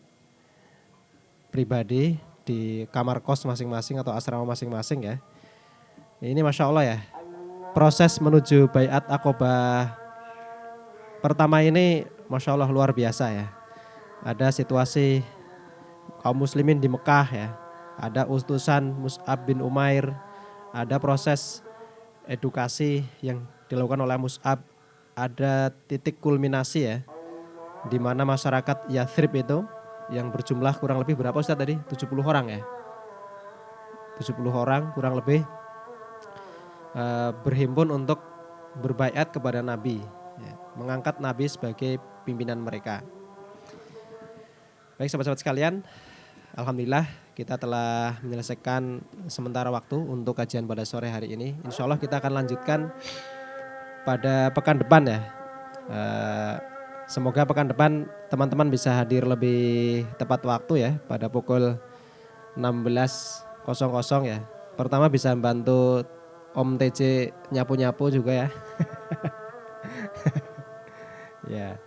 A: pribadi di kamar kos masing-masing atau asrama masing-masing ya. Ini Masya Allah ya, proses menuju Baiat Aqobah pertama ini Masya Allah luar biasa ya. Ada situasi kaum muslimin di Mekah ya, ada utusan Mus'ab bin Umair, ada proses edukasi yang dilakukan oleh Mus'ab, ada titik kulminasi ya, di mana masyarakat Yathrib itu yang berjumlah kurang lebih berapa Ustaz tadi? 70 orang ya. 70 orang kurang lebih berhimpun untuk berbaiat kepada Nabi, ya, mengangkat Nabi sebagai pimpinan mereka. Baik sahabat-sahabat sekalian, alhamdulillah kita telah menyelesaikan sementara waktu untuk kajian pada sore hari ini. Insya Allah kita akan lanjutkan pada pekan depan ya. Semoga pekan depan teman-teman bisa hadir lebih tepat waktu ya, pada pukul 16.00 ya. Pertama bisa membantu Om TJ nyapu-nyapu juga ya. Ya.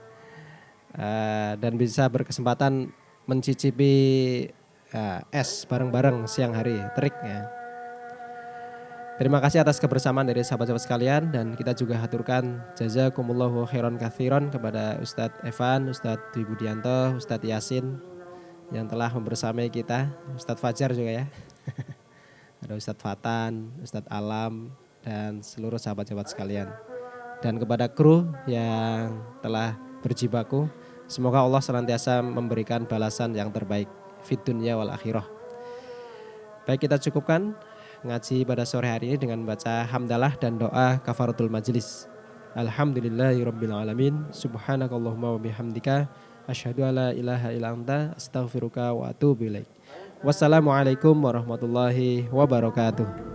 A: Dan bisa berkesempatan mencicipi es bareng-bareng siang hari, terik ya. Terima kasih atas kebersamaan dari sahabat-sahabat sekalian, dan kita juga haturkan jazakumullahu khairan katsiran kepada Ustadz Evan, Ustadz Dwi Budianto, Ustadz Yasin yang telah membersamai kita, Ustadz Fajar juga ya. Ada Ustadz Fatan, Ustadz Alam, dan seluruh sahabat-sahabat sekalian. Dan kepada kru yang telah berjibaku, semoga Allah senantiasa memberikan balasan yang terbaik fid dunya wal akhirah. Baik, kita cukupkan ngaji pada sore hari ini dengan membaca hamdalah dan doa kafaratul majlis. Alhamdulillahirabbil alamin. Subhanakallahumma wa bihamdika asyhadu alla ilaha illa anta astaghfiruka wa atubu ilaik. Wassalamualaikum warahmatullahi wabarakatuh.